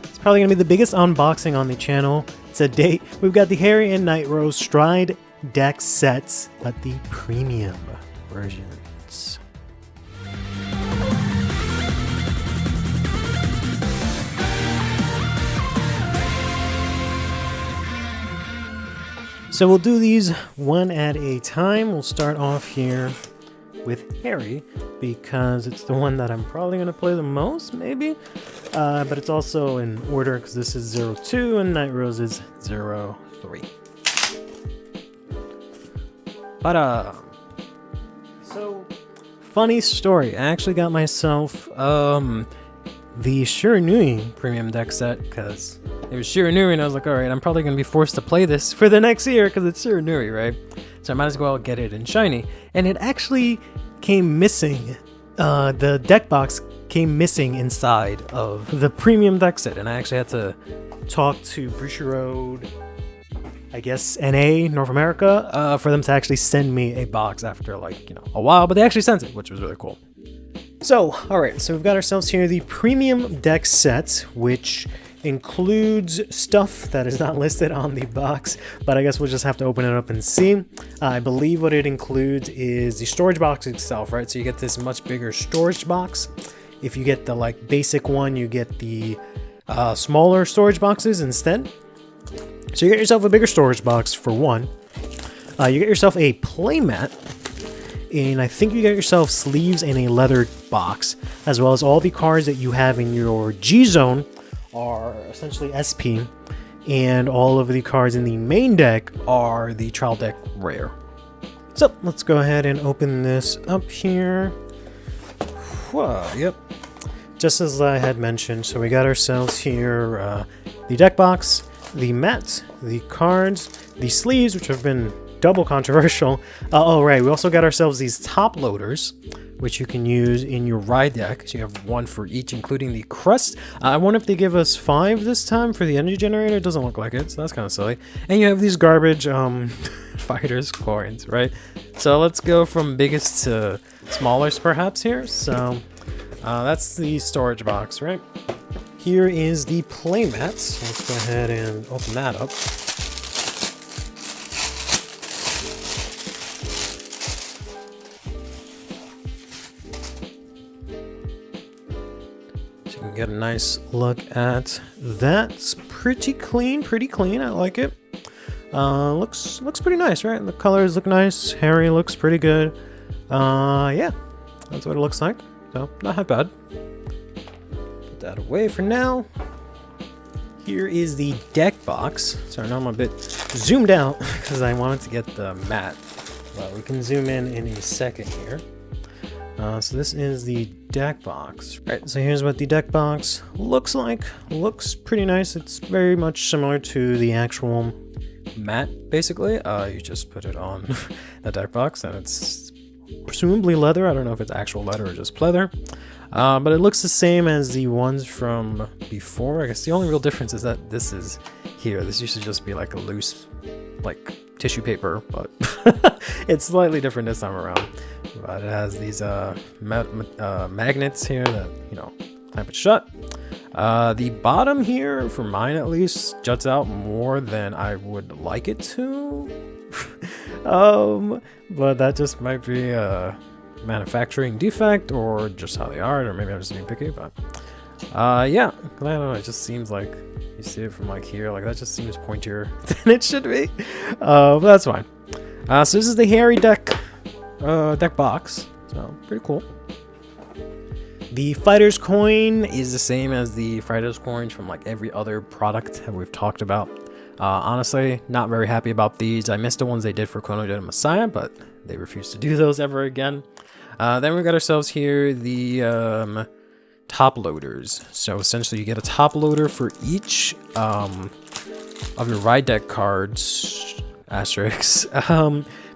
Speaker 1: it's probably gonna be the biggest unboxing on the channel to date. We've got the Harry and Night Rose Stride deck sets, but the premium versions. So we'll do these one at a time. We'll start off here with Harry, because it's the one that I'm probably going to play the most, maybe. But it's also in order, because this is 02 and Night Rose is 03. But, so, funny story. I actually got myself, the Shiranui premium deck set, because it was Shiranui, and I was like, alright, I'm probably going to be forced to play this for the next year, because it's Shiranui, right? So I might as well get it in shiny. And it actually came missing. The deck box came missing inside of the premium deck set, and I actually had to talk to Bushiroad, I guess NA North America, for them to actually send me a box after, like, you know, a while. But they actually sent it, which was really cool. So, alright, so we've got ourselves here the premium deck set, which includes stuff that is not listed on the box, but I guess we'll just have to open it up and see. I believe what it includes is the storage box itself, right? So you get this much bigger storage box. If you get the like basic one, you get the smaller storage boxes instead. So you get yourself a bigger storage box for one. You get yourself a playmat, and I think you get yourself sleeves and a leather box, as well as all the cards that you have in your G-Zone are essentially SP, and all of the cards in the main deck are the trial deck rare. So let's go ahead and open this up here. Whoa, yep, just as I had mentioned. So we got ourselves here the deck box, the mat, the cards, the sleeves, which have been double controversial. Oh right, we also got ourselves these top loaders, which you can use in your ride deck. So you have one for each, including the crust. I wonder if they give us 5 this time for the energy generator. It doesn't look like it, so that's kind of silly. And you have these garbage fighters coins, right? So let's go from biggest to smallest perhaps here. So that's the storage box, right? Here is the playmat. So let's go ahead and open that up. Get a nice look at that. It's pretty clean, I like it. Looks pretty nice, right? The colors look nice. Harry looks pretty good. Yeah, that's what it looks like. So not that bad. Put that away for now. Here is the deck box. Sorry, now I'm a bit zoomed out because I wanted to get the mat. Well, we can zoom in a second here. So this is the deck box. Right, so here's what the deck box looks like. Looks pretty nice. It's very much similar to the actual mat, basically. You just put it on the deck box, and it's presumably leather. I don't know if it's actual leather or just pleather. But it looks the same as the ones from before. I guess the only real difference is that this is here. This used to just be like a loose, like, tissue paper, but it's slightly different this time around. But it has these magnets here that, you know, clamp it shut. The bottom here, for mine at least, juts out more than I would like it to. But that just might be a manufacturing defect, or just how they are, or maybe I'm just being picky. But yeah, I don't know, it just seems like you see it from like here, like that just seems pointier than it should be. But that's fine. So this is the Harry deck box, so pretty cool. The fighter's coin is the same as the fighter's coins from like every other product that we've talked about. Honestly, not very happy about these. I missed the ones they did for Chrono Jet and Messiah, but they refused to do those ever again. Then we got ourselves here the top loaders. So essentially you get a top loader for each of your ride deck cards, asterisks,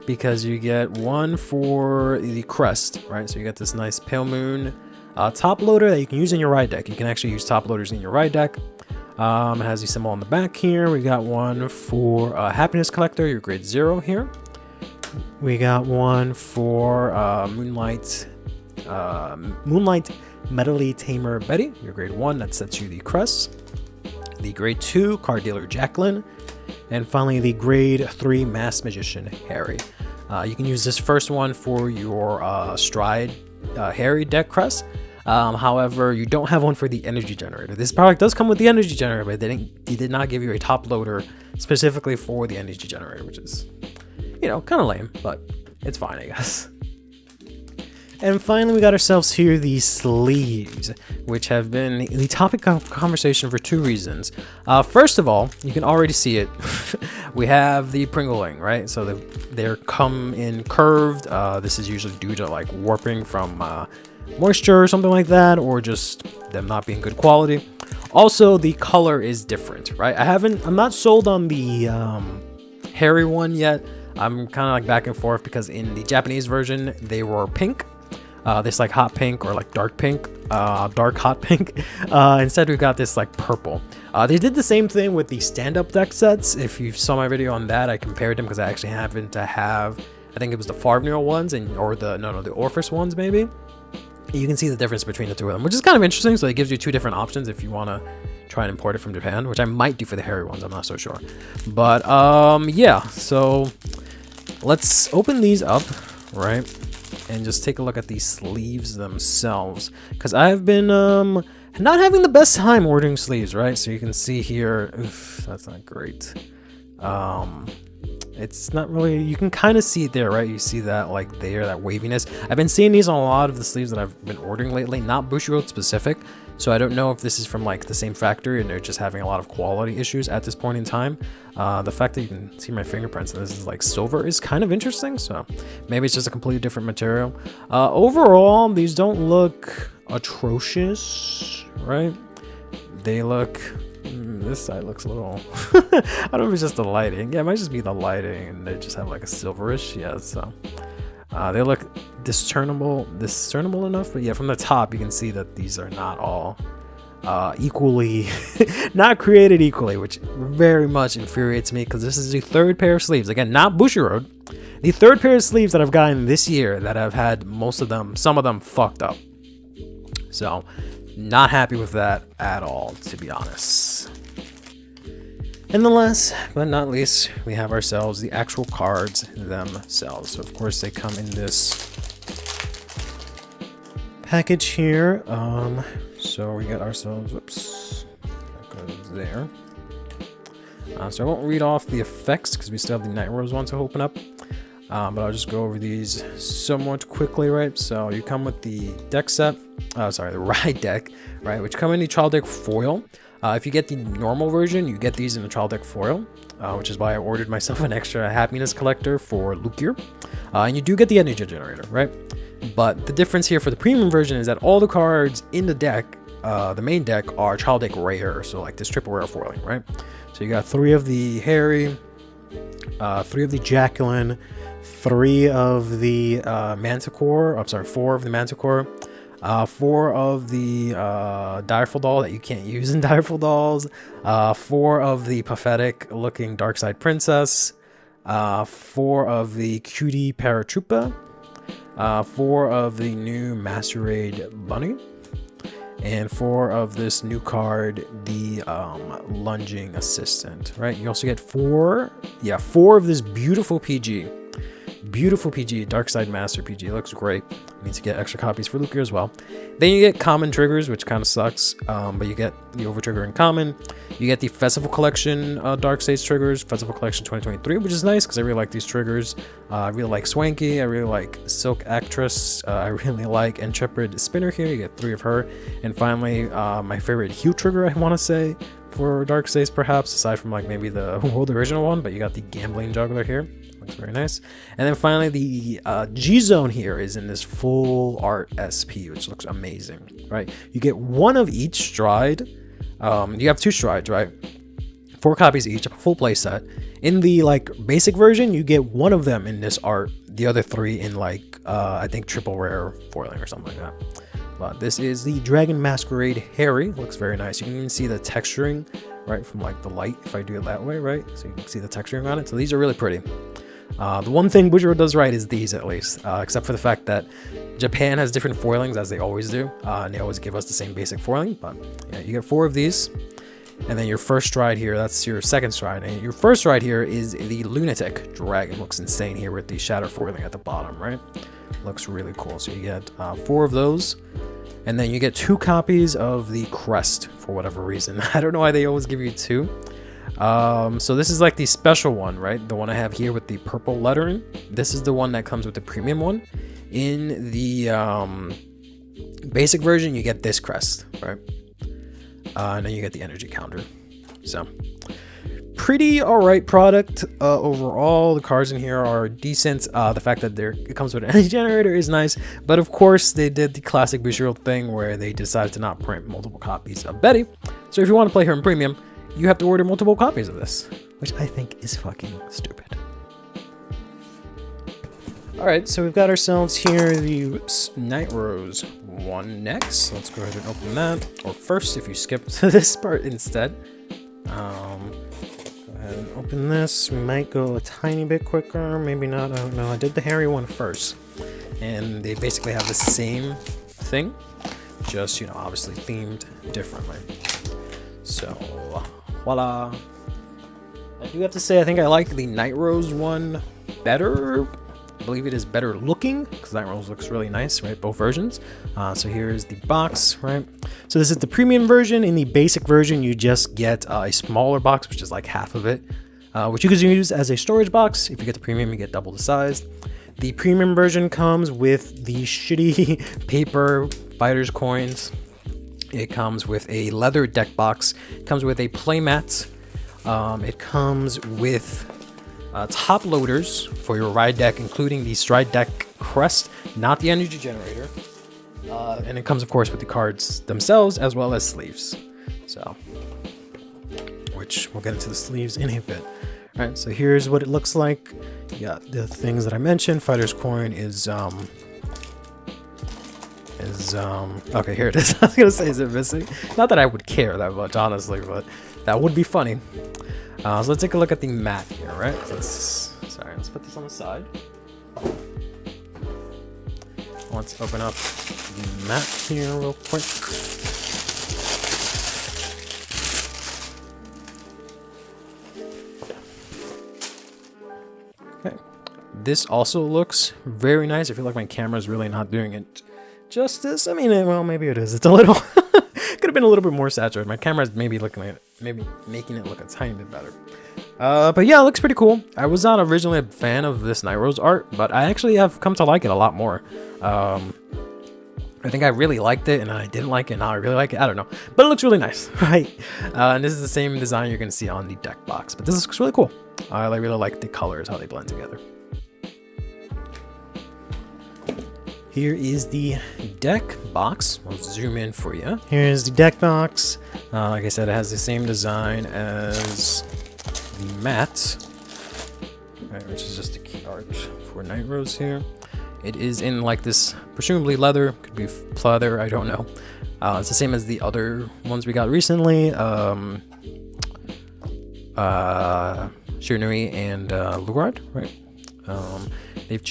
Speaker 1: because you get one for the crest, right? So you get this nice Pale Moon top loader that you can use in your ride deck. You can actually use top loaders in your ride deck. It has the symbol on the back here. We got one for Happiness Collector, your grade 0 here. We got one for Moonlight Medley Tamer Betty, your grade 1, that sets you the crest. The grade 2 card dealer Jacqueline, and finally the grade 3 masked magician Harry. You can use this first one for your Stride Harry deck crest. However, you don't have one for the energy generator. This product does come with the energy generator, but they did not give you a top loader specifically for the energy generator, which is, you know, kind of lame, but it's fine, I guess. And finally, we got ourselves here the sleeves, which have been the topic of conversation for 2 reasons. First of all, you can already see it. We have the Pringling, right? So they're come in curved. This is usually due to like warping from moisture or something like that, or just them not being good quality. Also, the color is different, right? I'm not sold on the hairy one yet. I'm kind of like back and forth because in the Japanese version, they were pink. This like hot pink or like dark pink, dark hot pink. Instead, we've got this like purple. They did the same thing with the stand-up deck sets. If you saw my video on that, I compared them because I actually happened to have, I think it was the Farvnir ones or the Orpheus ones maybe. You can see the difference between the 2 of them, which is kind of interesting. So it gives you 2 different options if you want to try and import it from Japan, which I might do for the hairy ones. I'm not so sure. But yeah, so let's open these up, right? And just take a look at these sleeves themselves, because I've been not having the best time ordering sleeves, right? So you can see here, oof, that's not great. It's not really, you can kind of see it there, right? You see that like there, that waviness. I've been seeing these on a lot of the sleeves that I've been ordering lately, not Bushiroad specific. So I don't know if this is from like the same factory and they're just having a lot of quality issues at this point in time. The fact that you can see my fingerprints and this is like silver is kind of interesting. So maybe it's just a completely different material. Overall, these don't look atrocious, right? They look, this side looks a little, I don't know if it's just the lighting. Yeah, it might just be the lighting and they just have like a silverish, yeah, so. They look discernible enough, but yeah, from the top you can see that these are not all equally not created equally, which very much infuriates me because this is the 3rd pair of sleeves, again, not Bushiroad, the 3rd pair of sleeves that I've gotten this year that I've had some of them fucked up. So not happy with that at all, to be honest. And then last but not least, we have ourselves the actual cards themselves. So of course they come in this package here. So we got ourselves, whoops, that goes there. So I won't read off the effects because we still have the Night Rose one to open up. But I'll just go over these somewhat quickly, right? So you come with the deck set, the ride deck, right? Which come in the trial deck foil. If you get the normal version, you get these in the trial deck foil, which is why I ordered myself an extra happiness collector for Lukier. And you do get the energy generator, right? But the difference here for the premium version is that all the cards in the deck, the main deck, are trial deck rare, so like this triple rare foiling, right? So you got 3 of the Harry, 3 of the Jacqueline, 3 of the Manticore, 4 of the Manticore, 4 of the Direful Doll that you can't use in Direful Dolls, 4 of the pathetic looking Darkside Princess, 4 of the Cutie Paratroopa, 4 of the new Masquerade Bunny, and 4 of this new card, the Lunging Assistant, right? You also get 4 of this beautiful PG, Darkside Master PG. It looks great. You need to get extra copies for Lukier as well. Then you get common triggers, which kind of sucks, but you get the over trigger in common. You get the Festival Collection Dark Stage triggers, Festival Collection 2023, which is nice because I really like these triggers. I really like Swanky, I really like Silk Actress, I really like Intrepid Spinner here. You get 3 of her. And finally, my favorite Hue trigger, I want to say, for Dark Stage perhaps, aside from like maybe the World Original one, but you got the Gambling Juggler here. Looks very nice. And then finally the G-Zone here is in this full art SP, which looks amazing, right? You get 1 of each stride. You have 2 strides, right? 4 copies each, a full play set. In the like basic version, you get 1 of them in this art, the other 3 in like I think triple rare foiling or something like that. But this is the Dragon Masquerade Harry. Looks very nice. You can even see the texturing right from like the light if I do it that way, right? So you can see the texturing on it. So these are really pretty. The one thing Bujiro does right is these, at least, except for the fact that Japan has different foilings, as they always do, and they always give us the same basic foiling. But yeah, you get 4 of these, and then your first stride here, that's your second stride, and your first stride here is the Lunatic Dragon. Looks insane here with the shatter foiling at the bottom, right? Looks really cool. So you get 4 of those, and then you get 2 copies of the crest for whatever reason. I don't know why they always give you 2. So this is like the special one, right? The one I have here with the purple lettering. This is the one that comes with the premium one. In the basic version, you get this crest, right? And then you get the energy counter. So pretty alright product overall. The cards in here are decent. The fact that it comes with an energy generator is nice, but of course they did the classic Bushiroad thing where they decided to not print multiple copies of Betty. So if you want to play her in premium, you have to order multiple copies of this, which I think is fucking stupid. Alright, so we've got ourselves here the Night Rose one next. Let's go ahead and open that. Or first, if you skip to this part instead. Go ahead and open this. We might go a tiny bit quicker, maybe not, I don't know. I did the Harry one first. And they basically have the same thing, just, you know, obviously themed differently. So, voila. I do have to say, I think I like the Night Rose one better. I believe it is better looking, because Night Rose looks really nice, right? Both versions. So here is the box, right? So this is the premium version. In the basic version, you just get a smaller box, which is like half of it, which you can use as a storage box. If you get the premium, you get double the size. The premium version comes with the shitty paper fighters coins. It comes with a leather deck box. It comes with a playmat. It comes with top loaders for your ride deck, including the stride deck crest, not the energy generator. And it comes, of course, with the cards themselves as well as sleeves. So, which we'll get into the sleeves in a bit. All right, so here's what it looks like. You got the things that I mentioned. Fighter's coin is okay, here it is. I was gonna say, is it missing? Not that I would care that much, honestly, but that would be funny. So let's take a look at the mat here, right? Let's put this on the side. Let's open up the mat here real quick. Okay, this also looks very nice. I feel like my camera's really not doing it justice. I mean, well, maybe it is. It's a little could have been a little bit more saturated. My camera's maybe making it look a tiny bit better. But yeah, it looks pretty cool. I was not originally a fan of this Night Rose art, but I actually have come to like it a lot more. I think I really liked it, and I didn't like it, and now I really like it. I don't know, but it looks really nice, right? And this is the same design you're gonna see on the deck box, but this looks really cool. I really like the colors, how they blend together. Here is the deck box. I'll zoom in for you. Here's the deck box. Like I said, it has the same design as the mat, right, which is just a key art for Night Rose here. It is in like this, presumably leather, could be pleather, I don't know. It's the same as the other ones we got recently. Shiranui and Lugard, right? They've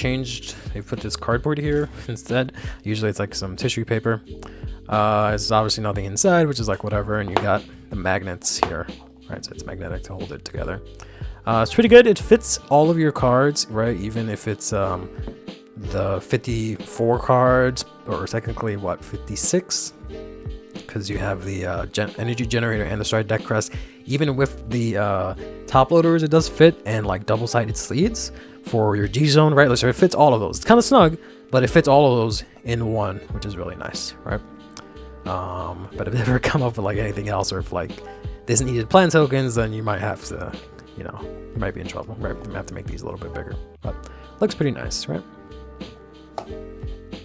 Speaker 1: put this cardboard here instead. Usually it's like some tissue paper. There's obviously nothing inside, which is like whatever, and you got the magnets here, right? So it's magnetic to hold it together. It's pretty good. It fits all of your cards, right? Even if it's the 54 cards, or technically what, 56? Because you have the energy generator and the stride deck crest. Even with the top loaders, it does fit, and like double-sided sleeves for your G-Zone, right? So it fits all of those. It's kind of snug, but it fits all of those in one, which is really nice, right? But if they ever come up with like anything else, or if like this needed plan tokens, then you might have to, you know, you might be in trouble, right? You might have to make these a little bit bigger, but looks pretty nice, right?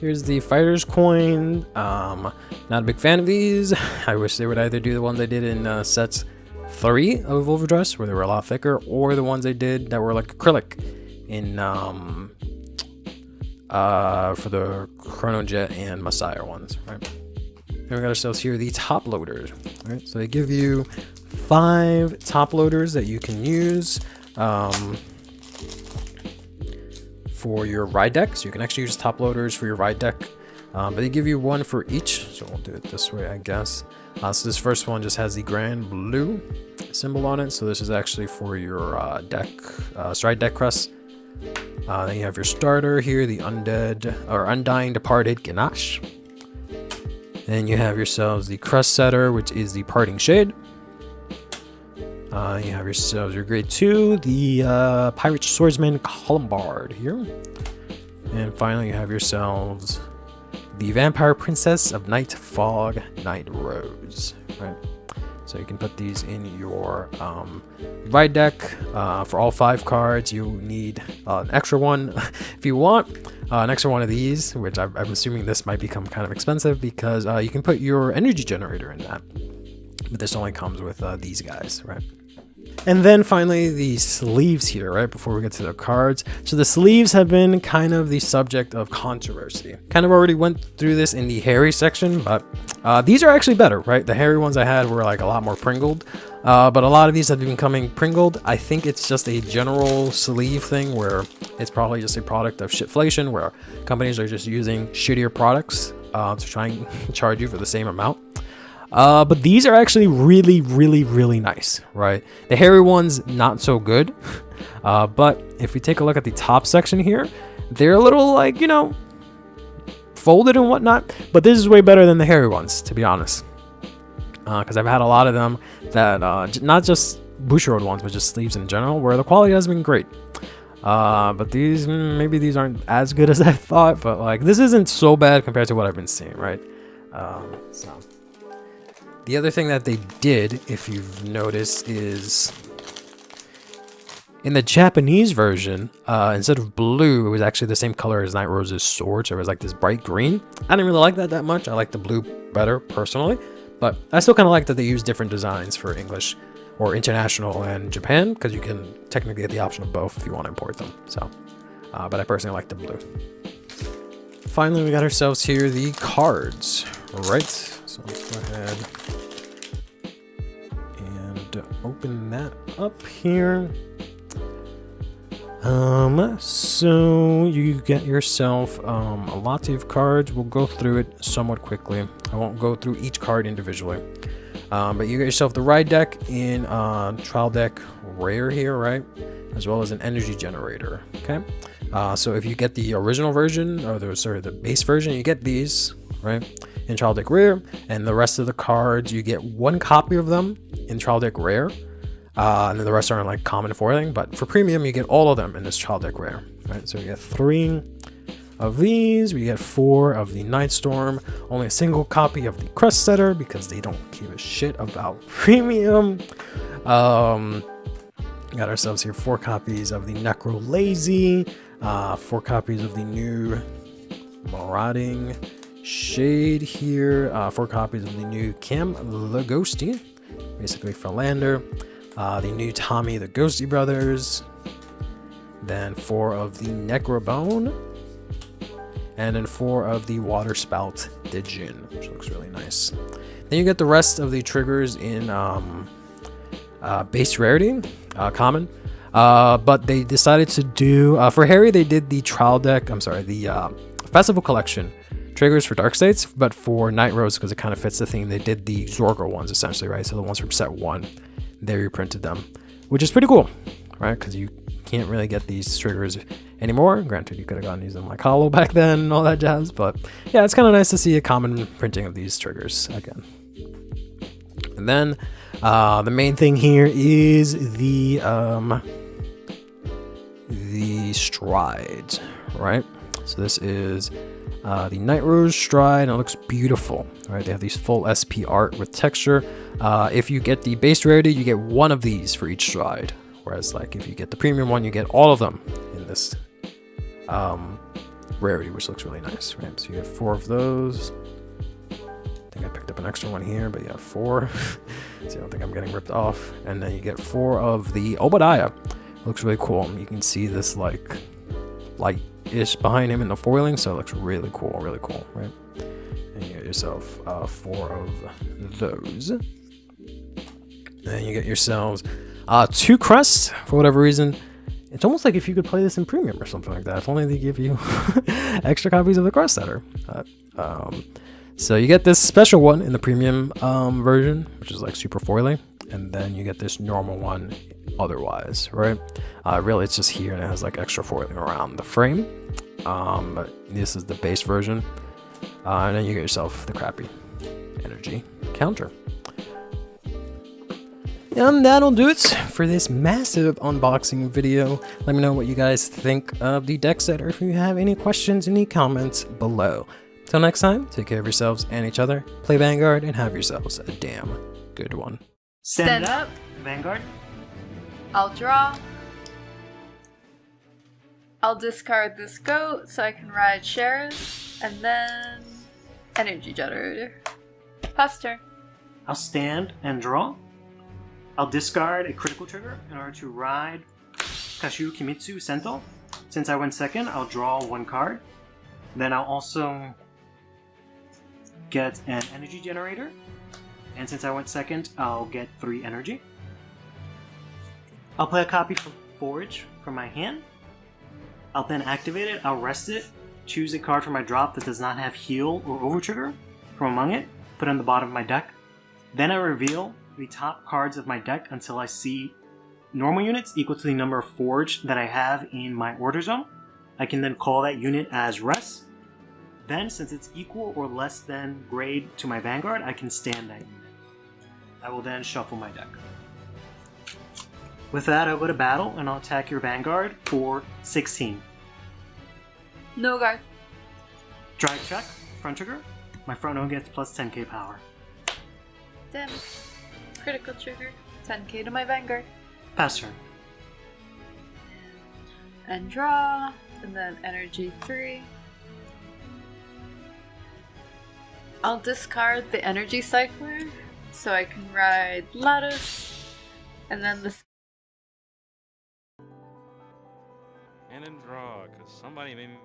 Speaker 1: Here's the fighter's coin. Not a big fan of these. I wish they would either do the ones they did in sets 3 of Overdress, where they were a lot thicker, or the ones they did that were like acrylic in for the Chrono Jet and Messiah ones, right? Then we got ourselves here the top loaders, right? So they give you 5 top loaders that you can use. for your ride deck. So you can actually use top loaders for your ride deck. But they give you one for each. So we'll do it this way, I guess. So this first one just has the grand blue symbol on it. So this is actually for your deck, stride deck crest. Then you have your starter here, the undead or undying departed Ganache. Then you have yourselves the crest setter, which is the parting shade. You have yourselves your grade 2, the pirate swordsman Columbard here. And finally you have yourselves the vampire princess of Night Fog, Night Rose, right? So you can put these in your ride deck. For all 5 cards, you need an extra one if you want. An extra one of these, which I'm assuming this might become kind of expensive because you can put your energy generator in that. But this only comes with these guys, right? And then finally the sleeves here, right, before we get to the cards. So the sleeves have been kind of the subject of controversy. Kind of already went through this in the hairy section, but these are actually better, right? The hairy ones I had were like a lot more pringled, but a lot of these have been becoming pringled. I think it's just a general sleeve thing where it's probably just a product of shitflation, where companies are just using shittier products to try and charge you for the same amount. But these are actually really, really, really nice, right? The hairy ones, not so good. But if we take a look at the top section here, they're a little like, you know, folded and whatnot. But this is way better than the hairy ones, to be honest. Because I've had a lot of them that, not just Bushiroad ones, but just sleeves in general, where the quality has been great. But these, maybe these aren't as good as I thought, but like this isn't so bad compared to what I've been seeing, right? So. The other thing that they did, if you've noticed, is in the Japanese version, instead of blue, it was actually the same color as Night Rose's sword. So it was like this bright green. I didn't really like that much. I like the blue better personally, but I still kind of like that they use different designs for English or international and Japan, because you can technically get the option of both if you want to import them. So, but I personally like the blue. Finally, we got ourselves here the cards, right? So let's go ahead and open that up here. So you get yourself a lot of cards. We'll go through it somewhat quickly. I won't go through each card individually. But you get yourself the ride deck in trial deck rare here, right? As well as an energy generator. Okay. So if you get the original version, or the base version, you get these, right? In trial deck rare, and the rest of the cards you get 1 copy of them in trial deck rare, and then the rest are in like common foiling. But for premium, you get all of them in this trial deck rare, right? So you get 3 of these, we get 4 of the Nightstorm, only a single copy of the Crest Setter because they don't give a shit about premium. Got ourselves here 4 copies of the Necro Lazy, 4 copies of the new Marauding Shade here, 4 copies of the new Cam the Ghosty, basically for Lander, the new Tommy the Ghosty Brothers, then 4 of the Necrobone, and then 4 of the Water Spout Dijin, which looks really nice. Then you get the rest of the triggers in base rarity, common, but they decided to do, for Harry they did the trial deck, the Festival Collection triggers for Dark States, but for Night Rose, because it kind of fits the theme, they did the Zorgo ones essentially, right? So the ones from set 1, they reprinted them, which is pretty cool, right? Because you can't really get these triggers anymore. Granted, you could have gotten these in like Hollow back then and all that jazz, but yeah, it's kind of nice to see a common printing of these triggers again. And then the main thing here is the stride, right? So this is the Night Rose stride, and it looks beautiful, right? They have these full SP art with texture. If you get the base rarity, you get 1 of these for each stride, whereas like if you get the premium one, you get all of them in this rarity, which looks really nice, right? So you have 4 of those. I think I picked up an extra one here, but yeah, 4. So I don't think I'm getting ripped off. And then you get 4 of the Obadiah. Looks really cool. You can see this like light-ish behind him in the foiling, so it looks really cool, right? And you get yourself 4 of those. Then you get yourselves 2 crests. For whatever reason, It's almost like if you could play this in premium or something like that. If only they give you extra copies of the cross setter. So you get this special one in the premium version, which is like super foily, and then you get this normal one otherwise, right? Really, it's just here and it has like extra foiling around the frame. But this is the base version, and then you get yourself the crappy energy counter. And that'll do it for this massive unboxing video. Let me know what you guys think of the deck set, or if you have any questions, any comments below. Till next time, take care of yourselves and each other, play Vanguard, and have yourselves a damn good one.
Speaker 4: Stand up.
Speaker 2: Vanguard.
Speaker 4: I'll draw. I'll discard this goat so I can ride shares, and then energy generator. Pass turn.
Speaker 2: I'll stand and draw. I'll discard a critical trigger in order to ride Kashu Kimitsu Sento. Since I went second, I'll draw one card. Then I'll also get an energy generator. And since I went second, I'll get 3 energy. I'll play a copy from Forge from my hand. I'll then activate it, I'll rest it, choose a card from my drop that does not have heal or over trigger from among it, put it on the bottom of my deck. Then I reveal the top cards of my deck until I see normal units equal to the number of Forge that I have in my order zone. I can then call that unit as rest. Then, since it's equal or less than grade to my Vanguard, I can stand that unit. I will then shuffle my deck. With that, I'll go to battle and I'll attack your Vanguard for 16.
Speaker 4: No guard.
Speaker 2: Drive check, front trigger. My front row gets plus 10k power.
Speaker 4: Damn. Critical trigger. 10k to my Vanguard.
Speaker 2: Pass turn.
Speaker 4: And draw. And then energy 3. I'll discard the energy cycler so I can ride Lattice. And then this.
Speaker 5: And then draw, because somebody made me...